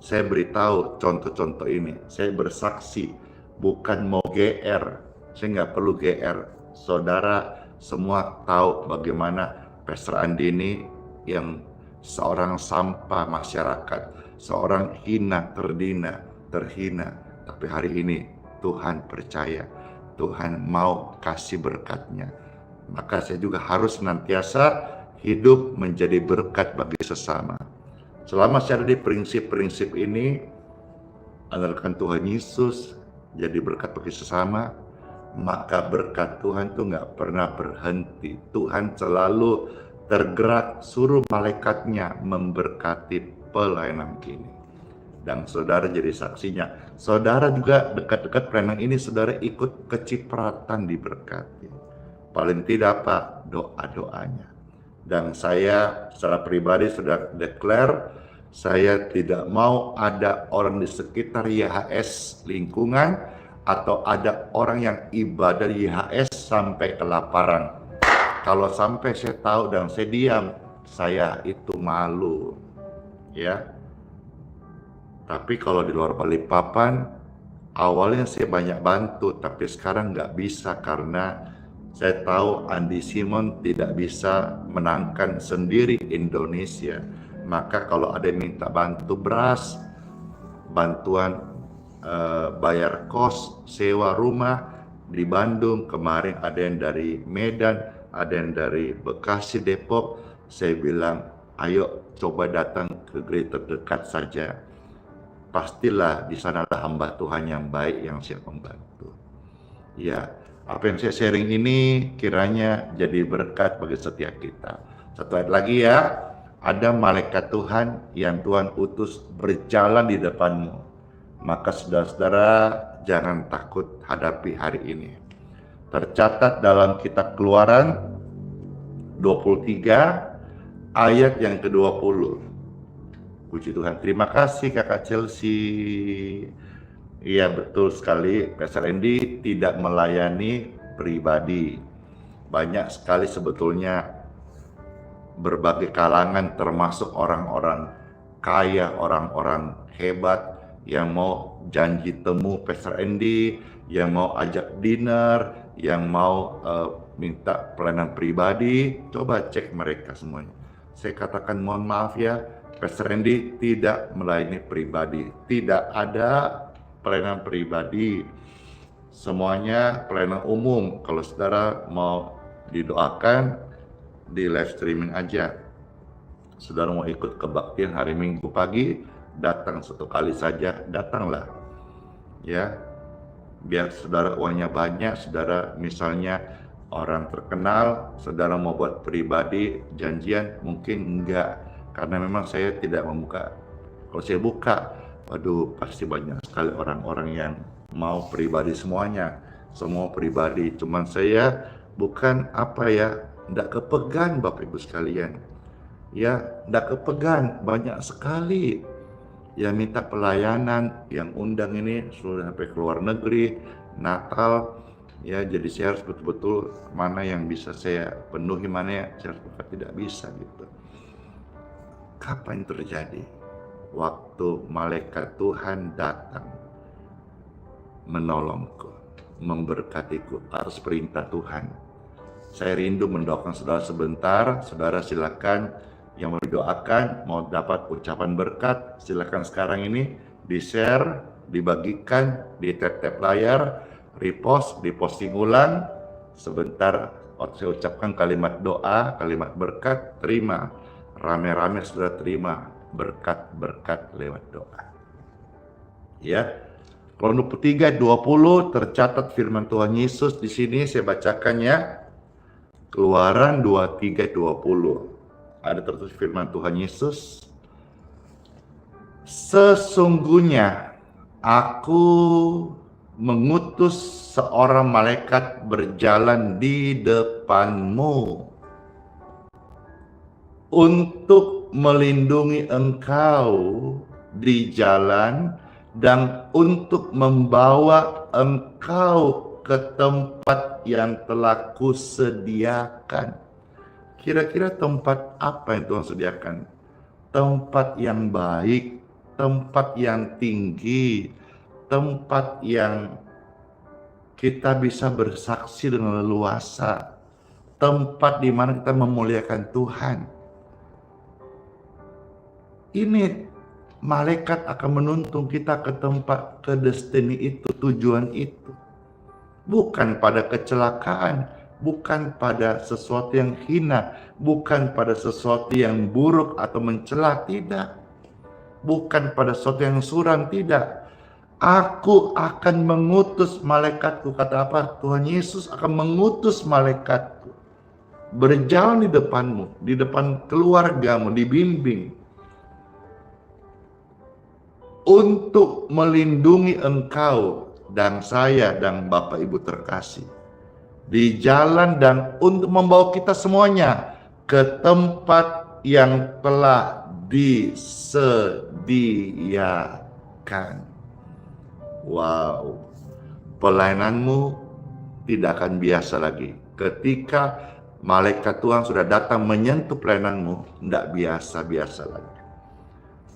Saya beritahu contoh-contoh ini. Saya bersaksi, bukan mau GR. Saya nggak perlu GR. Saudara semua tahu bagaimana Pastor Andi ini yang seorang sampah masyarakat, seorang terhina. Tapi hari ini Tuhan percaya, Tuhan mau kasih berkatnya. Maka saya juga harus senantiasa hidup menjadi berkat bagi sesama. Selama saya ada di prinsip-prinsip ini, andalkan Tuhan Yesus, jadi berkat bagi sesama, maka berkat Tuhan itu nggak pernah berhenti. Tuhan selalu tergerak, suruh malaikatnya memberkati pelayanan ini. Dan saudara jadi saksinya. Saudara juga dekat-dekat pelayanan ini, saudara ikut kecipratan diberkati. Paling tidak apa? Doa-doanya. Dan saya secara pribadi sudah declare, saya tidak mau ada orang di sekitar YHS lingkungan atau ada orang yang ibadah di YHS sampai kelaparan. Kalau sampai saya tahu dan saya diam, saya itu malu, ya. Tapi kalau di luar Balikpapan, awalnya saya banyak bantu, tapi sekarang nggak bisa karena saya tahu Andi Simon tidak bisa menangkan sendiri Indonesia. Maka kalau ada yang minta bantu beras, bantuan bayar kos, sewa rumah di Bandung, kemarin ada yang dari Medan, ada yang dari Bekasi, Depok, saya bilang ayo coba datang ke gereja terdekat saja. Pastilah di sanalah hamba Tuhan yang baik yang siap membantu. Ya, apa yang saya sharing ini kiranya jadi berkat bagi setiap kita. Satu ayat lagi ya, ada malaikat Tuhan yang Tuhan utus berjalan di depanmu. Maka saudara-saudara jangan takut hadapi hari ini. Tercatat dalam kitab Keluaran 23 ayat yang ke-20. Puji Tuhan. Terima kasih Kakak Chelsea. Iya betul sekali, Pastor Andy tidak melayani pribadi. Banyak sekali sebetulnya berbagai kalangan termasuk orang-orang kaya, orang-orang hebat yang mau janji temu Pastor Andy, yang mau ajak dinner, yang mau minta pelayanan pribadi. Coba cek mereka semuanya. Saya katakan mohon maaf ya, Pastor Andy tidak melayani pribadi. Tidak ada pelayanan pribadi. Semuanya pelayanan umum. Kalau saudara mau didoakan, di live streaming aja. Saudara mau ikut kebaktian hari Minggu pagi, datang satu kali saja, datanglah. Ya, biar saudara uangnya banyak, saudara misalnya orang terkenal, saudara mau buat pribadi, janjian, mungkin enggak. Karena memang saya tidak membuka. Kalau saya buka, waduh pasti banyak sekali orang-orang yang mau pribadi semuanya. Semua pribadi, cuman saya bukan enggak kepegang Bapak Ibu sekalian. Ya, enggak kepegang, banyak sekali yang minta pelayanan, yang undang ini sudah sampai ke luar negeri, Natal. Ya, jadi saya harus betul-betul mana yang bisa saya penuhi, mana yang saya tidak bisa gitu. Kapan terjadi? Waktu malaikat Tuhan datang menolongku, memberkatiku atas perintah Tuhan. Saya rindu mendoakan saudara sebentar. Saudara silakan yang mau didoakan, mau dapat ucapan berkat, silakan sekarang ini di-share, dibagikan, di tap-tap layar, repost, diposting ulang. Sebentar saya ucapkan kalimat doa, kalimat berkat, terima. Rame-rame saudara terima berkat-berkat lewat doa. Ya. Keluaran 23:20 tercatat firman Tuhan Yesus di sini, saya bacakan ya. Keluaran 23:20. Ada tertulis firman Tuhan Yesus. Sesungguhnya aku mengutus seorang malaikat berjalan di depanmu untuk melindungi engkau di jalan dan untuk membawa engkau ke tempat yang telah kusediakan. Kira-kira tempat apa yang Tuhan sediakan? Tempat yang baik, tempat yang tinggi, tempat yang kita bisa bersaksi dengan leluasa, tempat di mana kita memuliakan Tuhan. Ini malaikat akan menuntun kita ke tempat, ke destiny itu, tujuan itu. Bukan pada kecelakaan, bukan pada sesuatu yang hina, bukan pada sesuatu yang buruk atau mencela, tidak. Bukan pada sesuatu yang suram, tidak. Aku akan mengutus malaikatku, kata apa? Tuhan Yesus akan mengutus malaikatku berjalan di depanmu, di depan keluargamu, dibimbing untuk melindungi engkau dan saya dan Bapak Ibu terkasih di jalan dan untuk membawa kita semuanya ke tempat yang telah disediakan. Wow, pelayananmu tidak akan biasa lagi. Ketika malaikat Tuhan sudah datang menyentuh pelayananmu, tidak biasa-biasa lagi.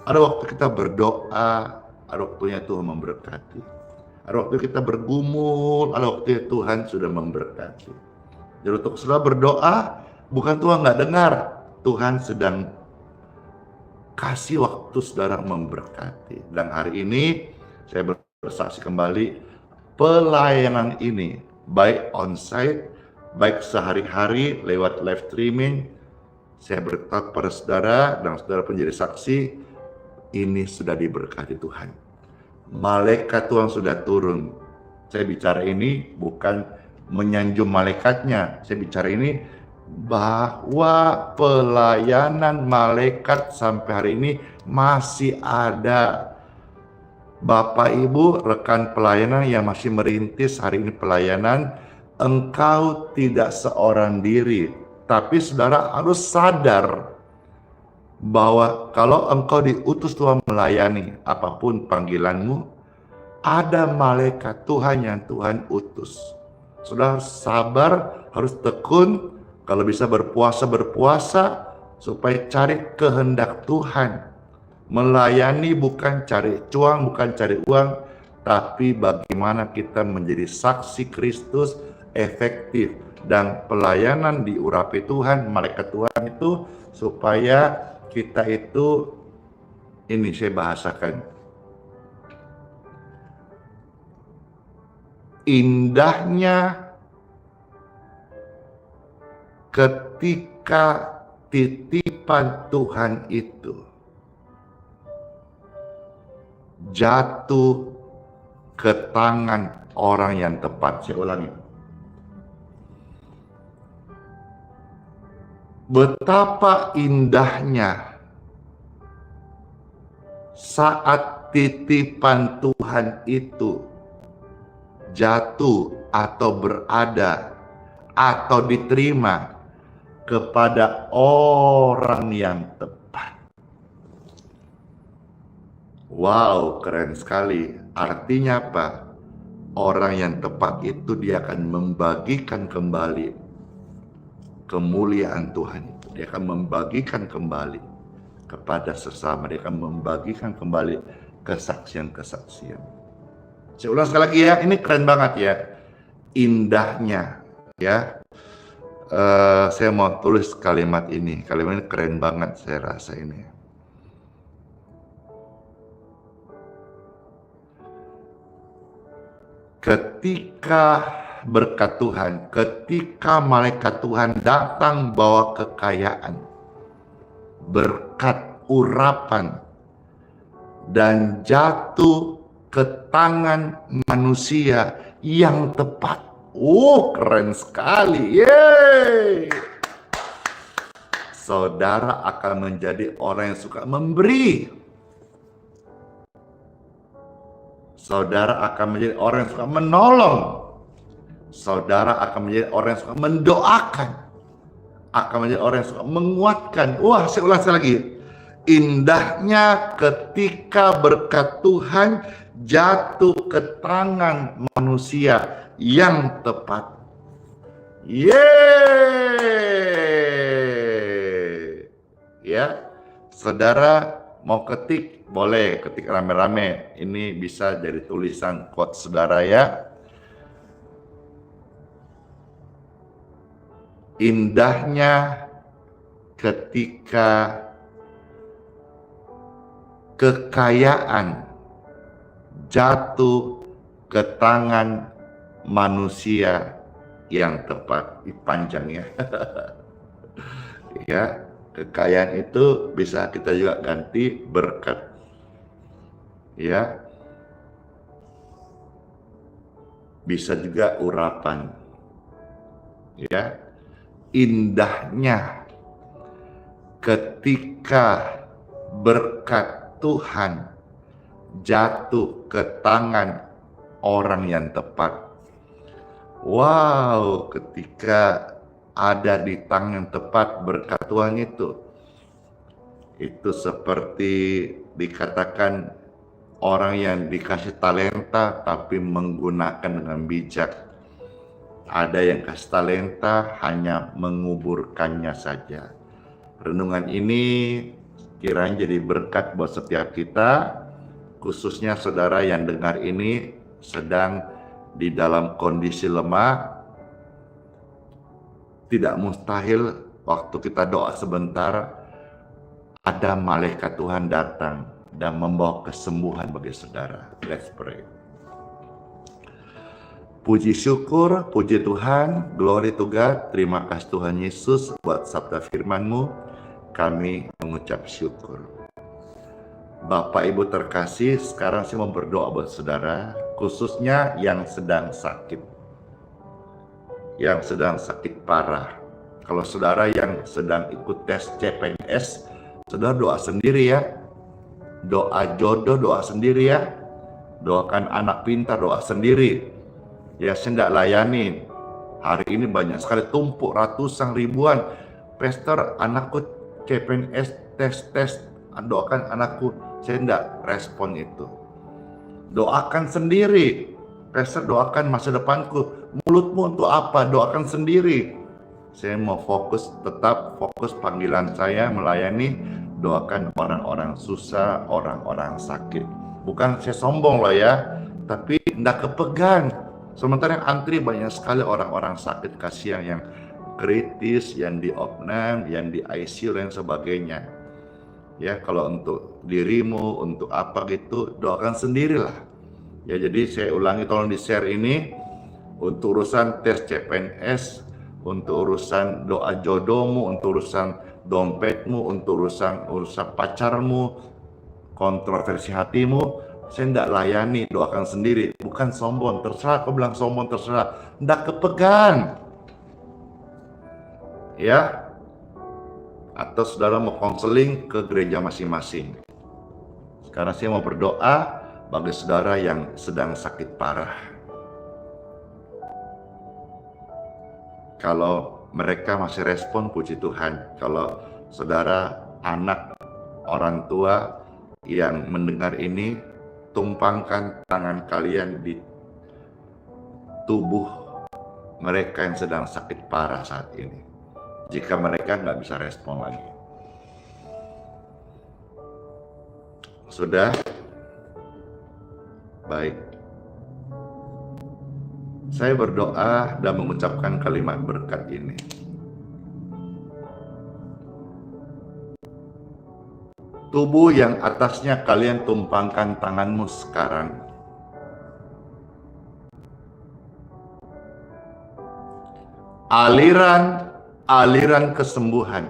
Ada waktu kita berdoa, ada waktunya Tuhan memberkati. Ada waktu kita bergumul, ada waktu Tuhan sudah memberkati. Jadi untuk saudara berdoa, bukan Tuhan nggak dengar, Tuhan sedang kasih waktu saudara memberkati. Dan hari ini saya bersaksi kembali, pelayanan ini baik onsite, baik sehari-hari lewat live streaming, saya berkata kepada saudara dan saudara menjadi saksi, ini sudah diberkati Tuhan. Malaikat Tuhan sudah turun. Saya bicara ini bukan menyanjung malaikatnya, saya bicara ini bahwa pelayanan malaikat sampai hari ini masih ada. Bapak Ibu rekan pelayanan yang masih merintis hari ini pelayanan, engkau tidak seorang diri, tapi saudara harus sadar bahwa kalau engkau diutus Tuhan melayani apapun panggilanmu, ada malaikat Tuhan yang Tuhan utus. Saudara harus sabar, harus tekun, kalau bisa berpuasa supaya cari kehendak Tuhan. Melayani bukan cari cuan, bukan cari uang, tapi bagaimana kita menjadi saksi Kristus efektif. Dan pelayanan diurapi Tuhan, malaikat Tuhan itu supaya kita itu, ini saya bahasakan, indahnya ketika titipan Tuhan itu jatuh ke tangan orang yang tepat. Saya ulangi. Betapa indahnya saat titipan Tuhan itu jatuh atau berada atau diterima kepada orang yang tepat. Wow, keren sekali. Artinya apa? Orang yang tepat itu dia akan membagikan kembali kemuliaan Tuhan itu. Dia akan membagikan kembali kepada sesama. Dia akan membagikan kembali kesaksian-kesaksian. Saya ulang sekali lagi ya, ini keren banget ya. Indahnya ya. Saya mau tulis kalimat ini. Kalimat ini keren banget saya rasa ini. Ketika berkat Tuhan, ketika malaikat Tuhan datang bawa kekayaan, berkat urapan, dan jatuh ke tangan manusia yang tepat. Keren sekali. Yeay! Saudara akan menjadi orang yang suka memberi. Saudara akan menjadi orang yang suka menolong. Saudara akan menjadi orang yang suka mendoakan. Akan menjadi orang yang suka menguatkan. Wah, saya ulang sekali lagi. Indahnya ketika berkat Tuhan jatuh ke tangan manusia yang tepat. Yeay! Ya, saudara mau ketik, boleh ketik rame-rame. Ini bisa jadi tulisan quote saudara ya. Indahnya ketika kekayaan jatuh ke tangan manusia yang tepat. Panjang ya. Ya, kekayaan itu bisa kita juga ganti berkat. Ya. Bisa juga urapan. Ya. Indahnya ketika berkat Tuhan jatuh ke tangan orang yang tepat. Wow, ketika ada di tangan yang tepat berkat Tuhan itu seperti dikatakan orang yang dikasih talenta tapi menggunakan dengan bijak. Ada yang kasih talenta hanya menguburkannya saja. Renungan ini kiranya jadi berkat buat setiap kita, khususnya saudara yang dengar ini sedang di dalam kondisi lemah. Tidak mustahil waktu kita doa sebentar, ada malaikat Tuhan datang dan membawa kesembuhan bagi saudara. Let's pray. Puji syukur, puji Tuhan, glory to God. Terima kasih Tuhan Yesus buat sabda firman-Mu. Kami mengucap syukur. Bapak Ibu terkasih, sekarang saya mau berdoa buat saudara, khususnya yang sedang sakit. Yang sedang sakit parah. Kalau saudara yang sedang ikut tes CPNS, saudara doa sendiri ya. Doa jodoh, doa sendiri ya. Doakan anak pintar, doa sendiri. Ya, saya tidak layani. Hari ini banyak sekali, tumpuk ratusan ribuan. Pastor, anakku CPNS tes. Doakan anakku. Saya tidak respon itu. Doakan sendiri. Pastor, doakan masa depanku. Mulutmu untuk apa? Doakan sendiri. Saya mau tetap fokus panggilan saya melayani. Doakan orang-orang susah, orang-orang sakit. Bukan saya sombong loh ya, tapi tidak kepegang. Sementara yang antri banyak sekali orang-orang sakit, kasihan yang kritis, yang di opname, yang di ICU dan sebagainya. Ya, kalau untuk dirimu, untuk apa gitu, doakan sendirilah. Ya, jadi saya ulangi, tolong di-share ini untuk urusan tes CPNS, untuk urusan doa jodohmu, untuk urusan dompetmu, untuk urusan pacarmu, kontroversi hatimu. Saya tidak layani, doakan sendiri. Bukan sombong, terserah kau bilang sombong, terserah. Tidak kepegang. Ya. Atau saudara mau konseling ke gereja masing-masing. Sekarang saya mau berdoa bagi saudara yang sedang sakit parah. Kalau mereka masih respon, puji Tuhan. Kalau saudara, anak, orang tua yang mendengar ini, tumpangkan tangan kalian di tubuh mereka yang sedang sakit parah saat ini. Jika mereka nggak bisa respon lagi. Sudah? Baik. Saya berdoa dan mengucapkan kalimat berkat ini. Tubuh yang atasnya kalian tumpangkan tanganmu sekarang. Aliran kesembuhan.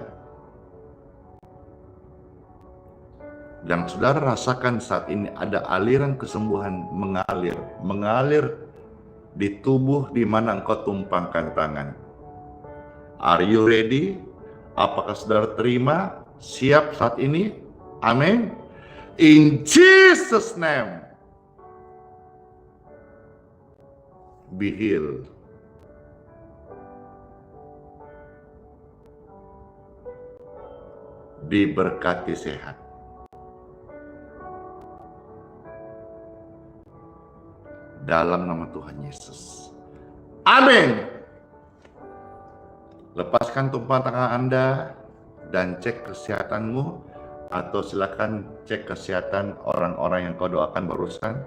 Dan saudara rasakan saat ini ada aliran kesembuhan mengalir di tubuh di mana engkau tumpangkan tangan. Are you ready? Apakah saudara terima? Siap saat ini? Amin. In Jesus' name. Be healed. Diberkati sehat. Dalam nama Tuhan Yesus. Amin. Lepaskan tumpuan tangan Anda dan cek kesehatanmu. Atau silakan cek kesehatan orang-orang yang kau doakan barusan.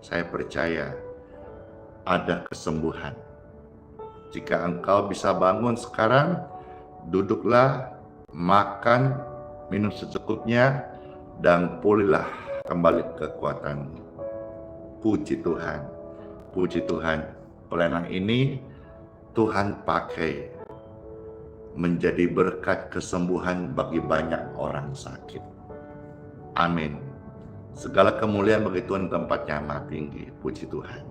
Saya percaya ada kesembuhan. Jika engkau bisa bangun sekarang, duduklah, makan, minum secukupnya, dan pulihlah kembali kekuatanmu. Puji Tuhan, puji Tuhan. Pelayanan ini Tuhan pakai menjadi berkat kesembuhan bagi banyak orang sakit. Amin. Segala kemuliaan bagi Tuhan tempatnya maha tinggi. Puji Tuhan.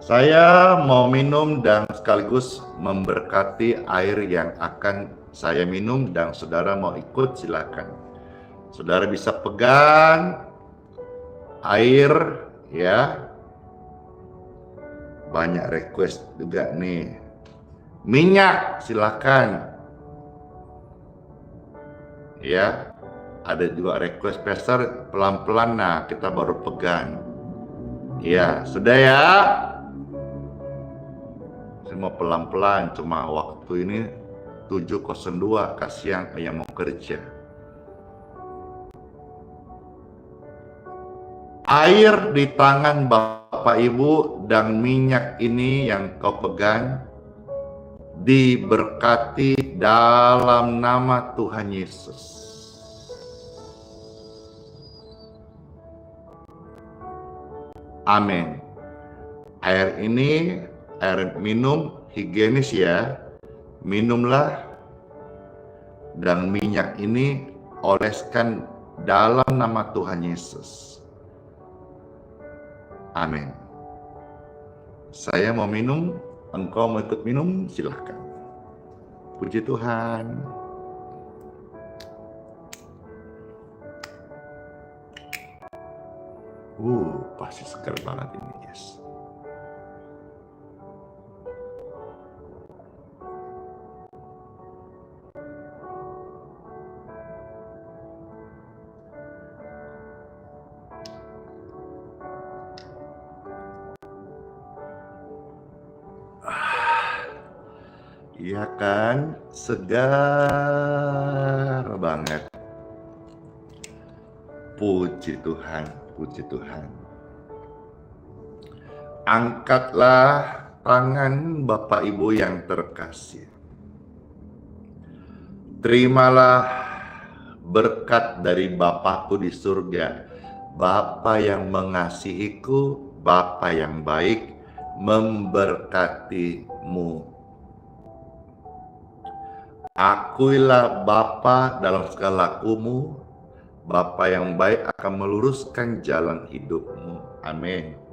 Saya mau minum dan sekaligus memberkati air yang akan saya minum, dan saudara mau ikut silakan. Saudara bisa pegang air ya. Banyak request juga nih. Minyak silakan. Ya, ada juga request pastor pelan-pelan, nah kita baru pegang. Ya, sudah ya. Saya mau pelan-pelan, cuma waktu ini 7:02, kasihan yang mau kerja. Air di tangan Bapak Ibu dan minyak ini yang kau pegang diberkati dalam nama Tuhan Yesus. Amin. Air ini air minum higienis ya. Minumlah, dan minyak ini oleskan dalam nama Tuhan Yesus. Amin. Saya mau minum, engkau mau ikut minum, silahkan. Puji Tuhan. Pasti segar banget ini, yes. Iya kan, segar banget. Puji Tuhan, puji Tuhan. Angkatlah tangan Bapak Ibu yang terkasih. Terimalah berkat dari Bapakku di surga, Bapa yang mengasihiku, Bapa yang baik, memberkatimu. Akuilah Bapa dalam segala lakumu, Bapa yang baik akan meluruskan jalan hidupmu. Amin.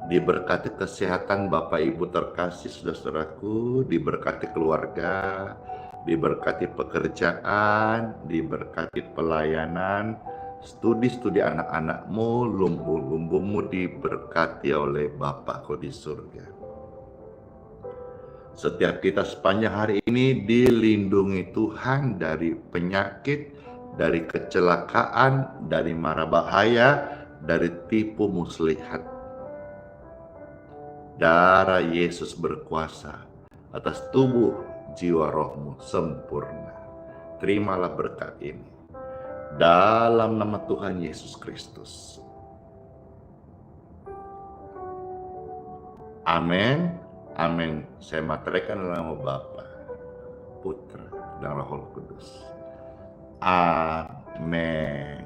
Diberkati kesehatan Bapak Ibu terkasih, saudara-saudaraku, diberkati keluarga, diberkati pekerjaan, diberkati pelayanan, studi-studi anak-anakmu, lumbu-lumbumu diberkati oleh Bapakku di surga. Setiap kita sepanjang hari ini dilindungi Tuhan dari penyakit, dari kecelakaan, dari mara bahaya, dari tipu muslihat. Darah Yesus berkuasa atas tubuh, jiwa, rohmu sempurna. Terimalah berkat ini dalam nama Tuhan Yesus Kristus. Amin. Amin. Saya materaikan dalam nama Bapa, Putra, dan Roh Kudus. Amin.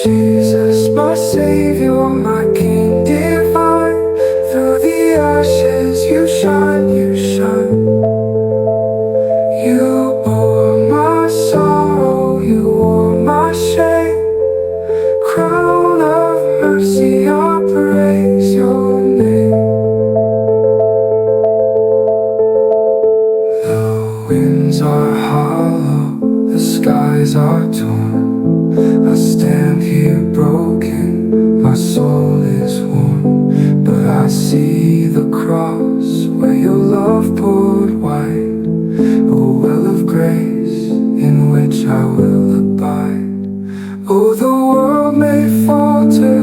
Jesus, my Savior, my King divine. Through the ashes you shine, you shine. You bore my sorrow, you wore my shame. Crown of mercy, I praise your name. The winds are hollow, the skies are torn. I stand here broken, my soul is worn, but I see the cross where your love poured wide, a well of grace in which I will abide. Oh, the world may falter,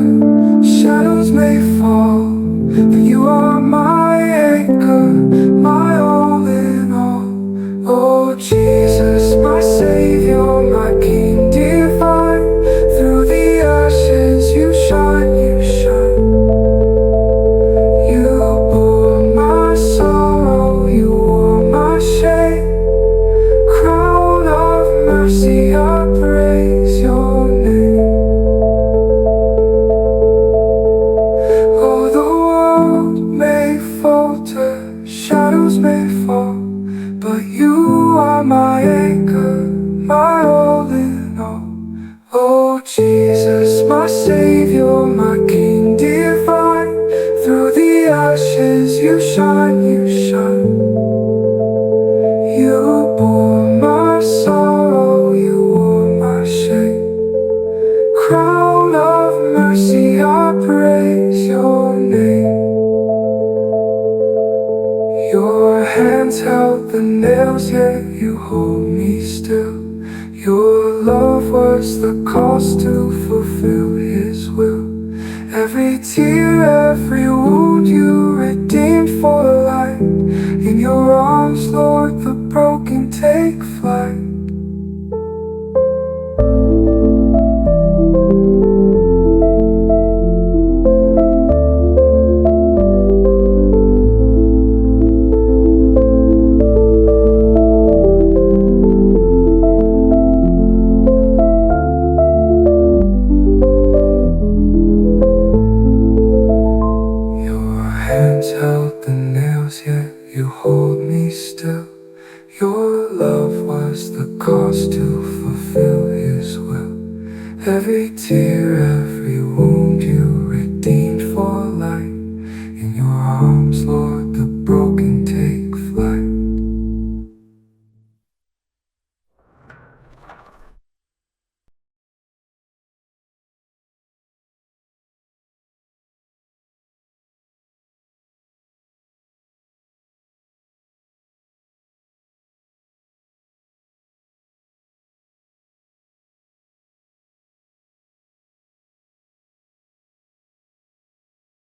shadows may fall, but you are my anchor, my all in all. Oh, Jesus, my Savior, my King divine. Through the ashes you shine, you shine. You bore my sorrow, you wore my shame. Crown of mercy, I praise your name. Oh, the world may falter, shadows may fall, but you are my anchor, my all in all. Oh, Jesus, my Savior, my King divine. Through the ashes you shine, you shine. You bore my sorrow, you wore my shame. Crown of mercy, I praise your name. Your hands held the nails, yet you hold me still. Your love was the cost to fulfill His will. Every tear, every wound you